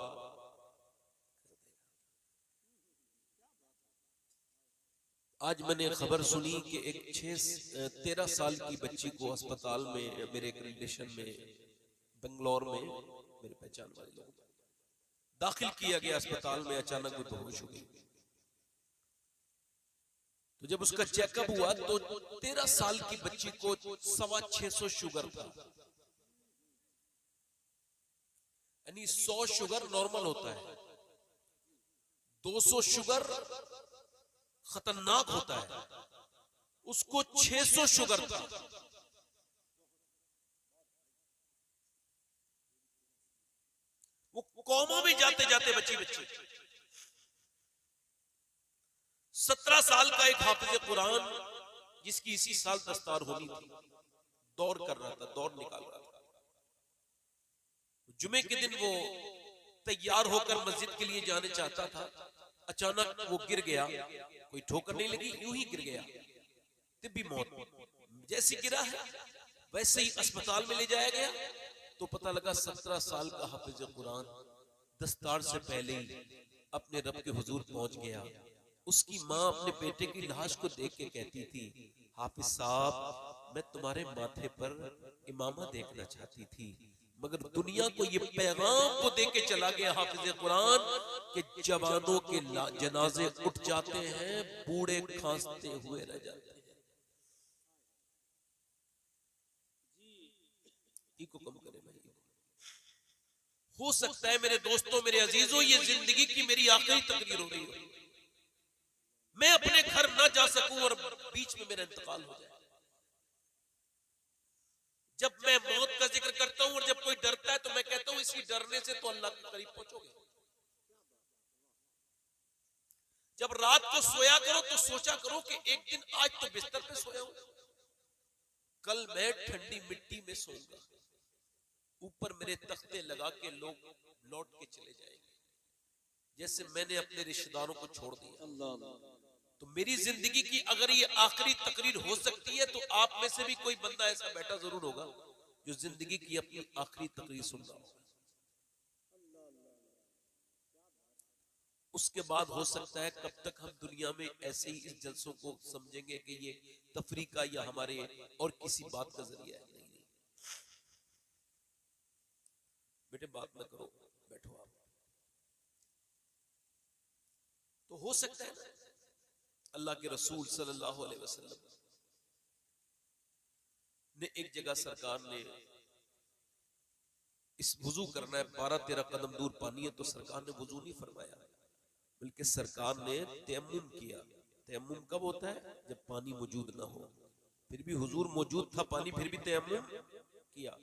आज मैंने खबर सुनी कि एक 13 साल की बच्ची को अस्पताल में, मेरे एक रिलेशन में बंगलौर में, मेरे पहचान वाले लोग, दाखिल किया गया अस्पताल में। अचानक वो बेहोश हो गई। तो जब उसका चेकअप हुआ तो 13 साल की बच्ची को 650 शुगर था। यानी 100 शुगर नॉर्मल होता है, 200 शुगर खतरनाक होता है, उसको 600 शुगर था। वो कौमों में जाते जाते बची 17 साल का एक हाफिज कुरान जिसकी इसी साल दस्तार होनी थी, दौड़ कर रहा था, दौड़ निकाल रहा था। जुमे के दिन वो तैयार होकर मस्जिद के लिए जाने चाहता था, अचानक वो गिर गया। कोई ठोकर नहीं लगी, यूं ही गिर गया, तिब्बी मौत। जैसे गिरा है वैसे ही अस्पताल में ले जाया गया तो पता लगा 17 साल का हाफिज कुरान दस्तार से पहले ही अपने रब के हुजूर पहुंच गया। उसकी माँ अपने बेटे की लाश को देख के कहती थी, हाफिज साहब मैं तुम्हारे माथे पर इमामा देखना चाहती थी, मगर दुनिया को ये पैगाम को दे के चला गया हाफिज कुरान कि जवानों के जनाजे उठ जाते हैं, बूढ़े खांसते हुए रह जाते हैं। को कम करे भाई। हो सकता है मेरे दोस्तों, मेरे अजीजों, ये जिंदगी की मेरी आखिरी तकरीर हो रही हो, मैं अपने घर ना जा सकूं और बीच में मेरा इंतकाल हो जाए। जब मैं मौत का जिक्र करता हूं और जब कोई डरता है तो मैं कहता हूं इसी डरने से तो अल्लाह के करीब पहुंचोगे। जब रात को सोया करो तो सोचा करो कि एक दिन आज तो बिस्तर पे सोया हूं, कल मैं ठंडी मिट्टी में सोऊंगा, ऊपर मेरे तख्ते लगा के लोग लौट के चले जाएंगे, जैसे मैंने अपने रिश्तेदारों को छोड़ दिया। तो मेरी जिंदगी की अगर ये आखिरी तकरीर हो सकती है तो आप में से भी कोई बंदा ऐसा बैठा जरूर होगा जो जिंदगी की अपनी आखिरी तकरीर सुन रहा होगा। उसके बाद हो सकता है कब तक हम दुनिया में ऐसे ही इस जलसों को समझेंगे कि ये तफरी का या हमारे और किसी बात का जरिया है। नहीं, बेटे बात ना करो, बैठो आप। तो हो सकता है ना अल्लाह के रसूल सल्लल्लाहु अलैहि वसल्लम ने एक जगह सरकार ने इस वुजू करना है, 12-13 कदम दूर पानी है, तो सरकार ने वुजू नहीं फरमाया, बल्कि सरकार ने तयम्मुम किया। तयम्मुम कब होता है? जब पानी मौजूद ना हो। फिर भी हुजूर मौजूद था पानी, फिर भी तयम्मुम किया।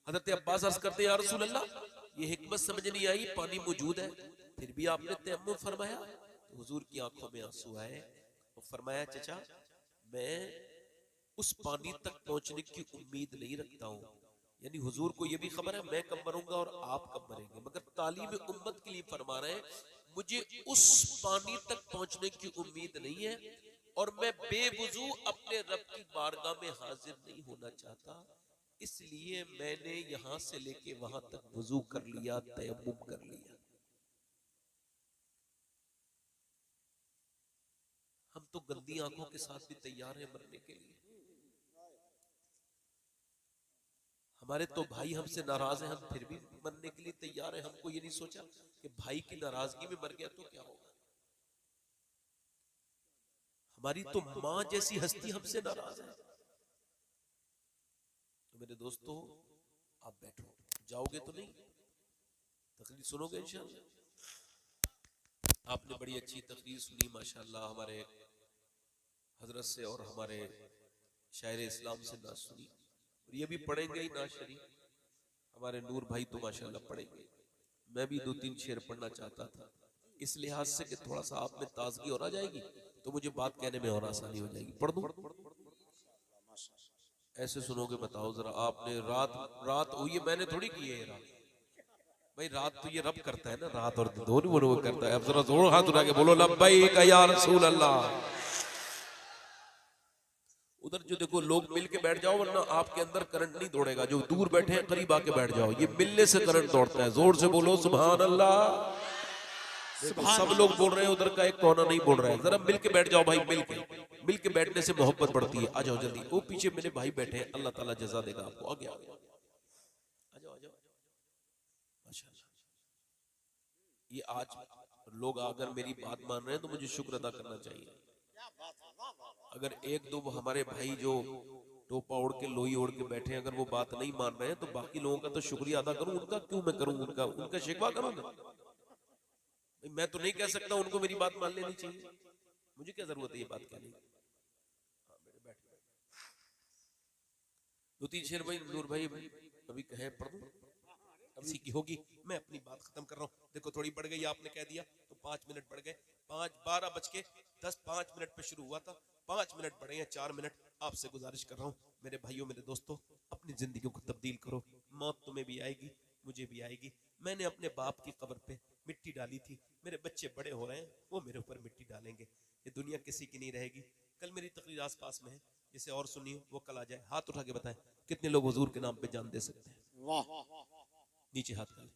हजरत अब्बास अर्ज करते या रसूल अल्लाह, ये हिकमत समझ नहीं आई, पानी मौजूद है फिर भी आपने तयम्मुम फरमाया। तो हुजूर की आंखों में आंसू आए, तो फरमाया चचा मैं उस पानी तक पहुंचने की उम्मीद नहीं रखता हूं। यानी हुजूर को यह भी खबर है मैं कब मरूंगा और आप कब मरेंगे, मगर तालीम उम्मत के लिए फरमा रहे हैं मुझे उस पानी तक पहुंचने की उम्मीद नहीं है और मैं बेवुजू अपने रब की बारगाह में हाजिर नहीं होना चाहता, इसलिए मैंने यहां से लेके वहां तक वुजू कर लिया, तयम्मुम कर लिया। हम तो गंदी आंखों के साथ भी तैयार हैं मरने के लिए। हमारे तो भाई हमसे नाराज हैं, हम फिर भी मरने के लिए तैयार हैं। हमको ये नहीं सोचा कि भाई की नाराजगी में मर गया तो क्या होगा। हमारी तो मां जैसी हस्ती हमसे नाराज है। तो मेरे दोस्तों आप बैठो, जाओगे तो नहीं, तकरीर सुनोगे इंशाअल्लाह। आपने बड़ी अच्छी तकरीर सुनी माशाअल्लाह, हमारे हजरत से और हमारे शायर इस्लाम से ना सुनी, और ये भी पढ़ेंगे ही ना शरीफ हमारे नूर भाई तो माशाअल्लाह पढ़ेंगे। मैं भी 2-3 शेर पढ़ना चाहता था इस लिहाज से कि थोड़ा सा आप में ताजगी और आ जाएगी तो मुझे बात कहने में और आसानी हो जाएगी। पढ़ दूं? ऐसे सुनोगे बताओ जरा। आपने रात हुई है, मैंने थोड़ी की है ये रात भाई। रात तो ये रब करता है ना, रात और दोनों वो करता है। अब जरा जोर हाथ उठा के बोलो लब्बैक या रसूल अल्लाह। उधर जो देखो लोग मिल के बैठ जाओ वरना आपके अंदर करंट नहीं दौड़ेगा। जो दूर बैठे हैं करीब आके बैठ जाओ, ये मिलने से करंट दौड़ता है। जोर से बोलो सुभान अल्लाह। सब लोग बोल रहे हैं, उधर का एक कोना नहीं बोल रहा है। जरा मिल के बैठ जाओ भाई, मिल के बैठने से मोहब्बत बढ़ती है। आ जाओ जल्दी, वो पीछे मेरे भाई बैठे हैं, अल्लाह ताला जजा देगा आपको। आ जाओ माशाल्लाह। ये आज लोग अगर मेरी बात मान रहे हैं तो मुझे शुक्र अदा करना चाहिए। अगर एक दो हमारे भाई जो टोपा ओढ़ के लोई ओढ़ के बैठे हैं अगर वो बात नहीं मान रहे हैं तो बाकी लोगों का तो शुक्रिया अदा करूं। उनका क्यों मैं करूं, उनका शिकवा करूं मैं तो नहीं कह सकता उनको मेरी बात मान लेनी चाहिए। मुझे क्या जरूरत है ये बात कहने की। दो तीन शेर भाई नूर भाई अभी कहे पढ़ दूं, किसी की होगी। मैं अपनी बात खत्म कर रहा हूँ। देखो थोड़ी बढ़ गई, आपने कह दिया तो 5 मिनट बढ़ गए। 12:10 पे शुरू हुआ था, 5 मिनट बढ़े हैं, 4 मिनट। आपसे गुजारिश कर रहा हूँ मेरे भाइयों मेरे दोस्तों, अपनी जिंदगी को तब्दील करो। मौत तुम्हें भी आएगी, मुझे भी आएगी। मैंने अपने बाप की कब्र पे मिट्टी डाली थी, मेरे बच्चे बड़े हो रहे हैं, वो मेरे ऊपर मिट्टी डालेंगे। ये दुनिया किसी की नहीं रहेगी। कल मेरी तकरीर आस पास में है, जिसे और सुनिए वो कल आ जाए। हाथ उठा के बताएं कितने लोग हुजूर के नाम पे जान दे सकते हैं। वाह, नीचे हाथ कर,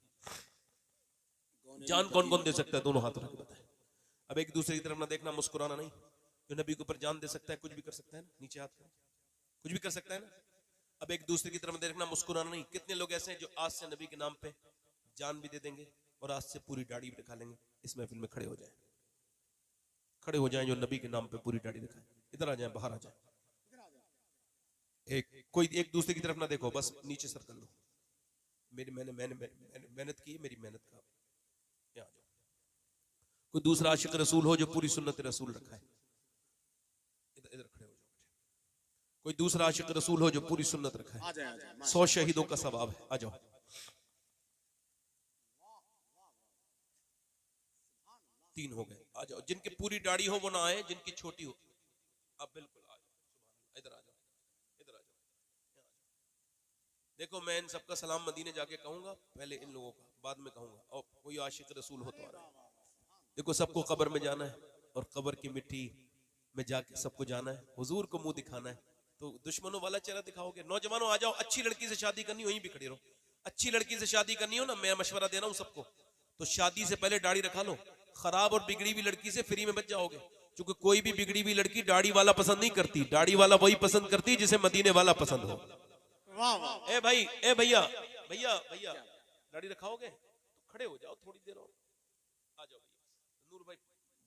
जान कौन कौन दे सकता है? दोनों हाथ उठा के बताएं। अब एक दूसरे की तरफ ना देखना, मुस्कुराना नहीं। जो नबी के ऊपर जान दे सकता है कुछ भी कर सकता है ना, नीचे हाथ कर, कुछ भी कर सकता है ना। अब एक दूसरे की तरफ देखना, मुस्कुराना नहीं। कितने लोग ऐसे हैं जो आज से नबी के नाम पे जान भी दे देंगे और आज से पूरी दाढ़ी भी दिखा लेंगे? इस महफिल में खड़े हो जाएं, खड़े हो जाएं जो नबी के नाम पे पूरी दाढ़ी दिखाए। इधर आ जाएं, बाहर आ जाएं। कोई एक दूसरे की तरफ ना देखो, बस नीचे सर कर लो। मैंने मेहनत की है, मेरी मेहनत का। यहाँ आ जाओ। कोई दूसरा आशिक रसूल हो जो पूरी सुन्नत रसूल रखा है, इधर इधर खड़े हो जाओ। कोई दूसरा आशिक रसूल हो जो पूरी सुन्नत रखा है, 100 शहीदों का सवाब है। आ जाओ। तीन हो गए, आ जाओ। जिनकी पूरी दाढ़ी हो वो ना आए, जिनकी छोटी हो अब बिल्कुल आ जाओ। इधर आ जाओ, इधर आ जाओ। देखो मैं इन सबका सलाम मदीने जाके कहूंगा, पहले इन लोगों का बाद में कहूंगा। और कोई आशिक रसूल हो तो आ रहा है। देखो सबको कब्र में जाना है और कब्र की मिट्टी में जाके सबको जाना है, हुजूर को मुंह दिखाना है। तो दुश्मनों वाला चेहरा दिखाओगे? नौजवानों आ जाओ, अच्छी लड़की से शादी करनी हो, वहीं भी खड़े रहो। अच्छी लड़की से शादी करनी हो ना, मैं मशवरा दे रहा हूं सबको, तो शादी से पहले दाढ़ी रखा लो। खराब और बिगड़ी हुई लड़की से फ्री में बच जाओगे, क्योंकि कोई भी बिगड़ी हुई लड़की दाढ़ी वाला पसंद नहीं करती। दाढ़ी वाला वही पसंद करती है जिसे मदीने वाला पसंद हो। ए भाई, ए भैया भैया भैया, दाढ़ी रखाओगे तो खड़े हो जाओ थोड़ी देर और। आ जाओ भैया। नूर भाई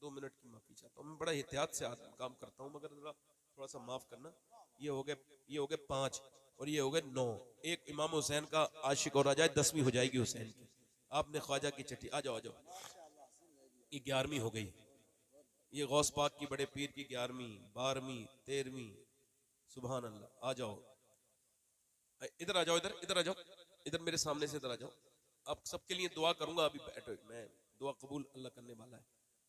2 मिनट की माफी चाहता हूँ, मैं बड़ा एहतियात से काम करता हूँ, मगर जरा थोड़ा सा माफ करना। ये हो गए 5 और ये हो गए 9। एक इमाम हुसैन का आशिक और आ जाए, 10वीं हो जाएगी हुसैन की। आपने ख्वाजा की चिट्ठी। आ जाओ आ जाओ। ये 11वीं हो गई। ये गौस पाक की बड़े पीर की 11वीं 12वीं 13वीं। सुभान अल्लाह। आ जाओ, इधर आ जाओ, इधर आ जाओ, इधर मेरे सामने से इधर आ जाओ। अब सबके लिए दुआ करूंगा, अभी बैठो। मैं दुआ कबूल अल्लाह करने वाला है।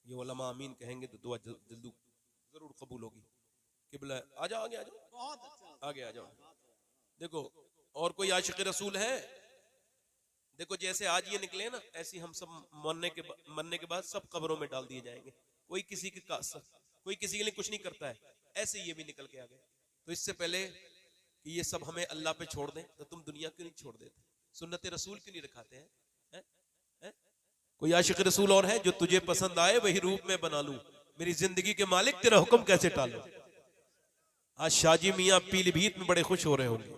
ये उलमा आमीन कहेंगे तो दुआ जरूर कबूल होगी। किबला है। आ जाओ आगे आ जाओ, बहुत अच्छा। आगे आ जाओ। देखो और कोई आशिक रसूल है? देखो जैसे आज ये निकले ना, ऐसे हम सब मरने के बाद सब कब्रों में डाल दिए जाएंगे। कोई किसी के कोई किसी के लिए कुछ नहीं करता है, ऐसे ये भी निकल के आ गए। तो इससे पहले कि ये सब हमें अल्लाह पे छोड़ दें, तो तुम दुनिया क्यों नहीं छोड़ देते? सुन्नत रसूल क्यों नहीं रखाते हैं? है? है? कोई आशिक रसूल और है जो तुझे पसंद आए वही रूप में बना लूं, मेरी जिंदगी के मालिक तेरा हुक्म कैसे टालूं? आज शाजी मियाँ पीलीभीत में बड़े खुश हो रहे होंगे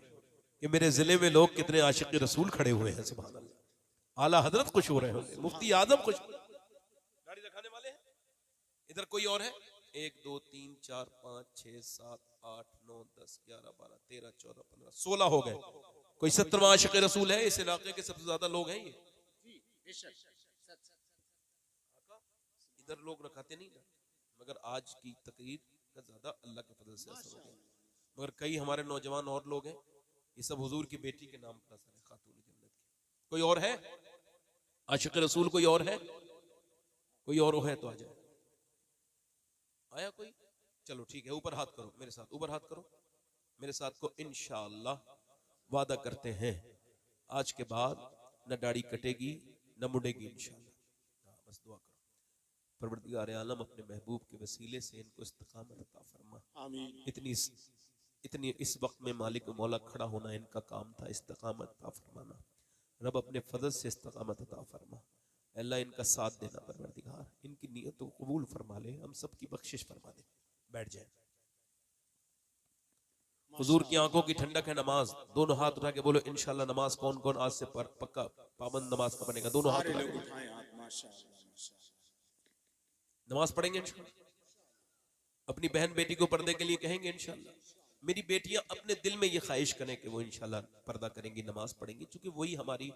कि मेरे जिले में लोग कितने आशिक रसूल खड़े हुए हैं। सुभान अल्लाह। आला हजरत खुश हो रहे होंगे, मुफ्ती आजम खुश। गाड़ी रखाने वाले हैं इधर कोई और है? 1 2 3 4 5 6 7 8 9 10 11 12 13 14 15 16 हो गए। कोई 17वां आशिक रसूल है? इस इलाके के सबसे ज्यादा लोग हैं ये। इधर लोग रखाते नहीं ना, मगर आज की तकरीर का ज्यादा अल्लाह के फजल से असर हो गया। मगर कई हमारे नौजवान और लोग हैं, ये सब हुजूर की बेटी के नाम पर असर है, खातून जन्नत की। कोई और है आशिक रसूल? कोई और है? कोई और है तो आ जाए। आया कोई? चलो ठीक है, ऊपर हाथ करो मेरे साथ, ऊपर हाथ करो मेरे साथ को। इंशाअल्लाह वादा करते हैं आज के बाद न दाढ़ी कटेगी न मुड़ेगी इंशाअल्लाह। बस दुआ करो, परवरदिगार आलम अपने महबूब के वसीले से इनको इस्तिकामत अता फरमा। आमीन। इतनी इस वक्त में मालिक मौला खड़ा होना इनका काम था, इस्तिकामत अता फरमाना। रब अपने फजल से इस्तिकामत अता फरमा। अल्लाह इनका साथ देना परवरदिगार, इनकी नियत को कबूल फरमा ले, हम सब की बख्शिश फरमा दे। बैठ जाए। हुजूर की आंखों की ठंडक है नमाज। दोनों हाथ उठा के बोलो इंशाल्लाह। नमाज कौन कौन आज से पक्का पाबंद नमाज का बनेगा? दोनों हाथ सारे उठा लोग के उठाएं हाथ। माशाअल्लाह माशाअल्लाह। नमाज पढ़ेंगे इंशाल्लाह। अपनी बहन बेटी को पर्दे के लिए कहेंगे इंशाल्लाह। मेरी बेटियां अपने दिल में ये ख्वाहिश करें कि वो इंशाल्लाह पर्दा करेंगी, नमाज पढ़ेंगी, क्योंकि वही हमारी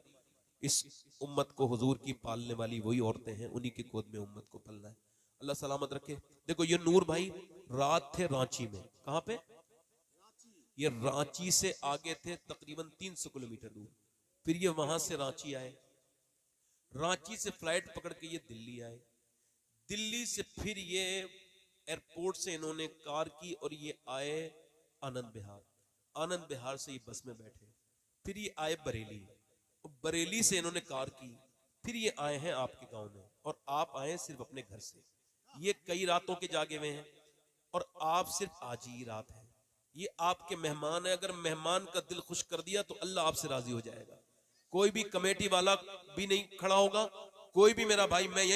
इस उम्मत को हुजूर की पालने वाली वही औरतें हैं, उन्हीं की गोद में उम्मत को पलना है। अल्लाह सलामत रखे। देखो ये नूर भाई रात थे रांची में। कहां पे? ये रांची से आगे थे तकरीबन 300 किलोमीटर दूर। फिर ये वहां से रांची आए, रांची से फ्लाइट पकड़ के ये दिल्ली आए, दिल्ली से फिर ये एयरपोर्ट से इन्होंने कार की और ये आए आनंद विहार। आनंद विहार से ये बस में बैठे, फिर ये आए बरेली, और बरेली से इन्होंने कार की, फिर ये आए हैं आपके गांव में, और आप आए सिर्फ अपने घर से। ये कई रातों के जागे हुए हैं और आप सिर्फ आज ही रात है। ये आपके मेहमान है। अगर मेहमान का दिल खुश कर दिया तो अल्लाह आपसे राजी हो जाएगा। कोई भी कमेटी वाला भी नहीं खड़ा होगा, कोई भी मेरा भाई, मैं यही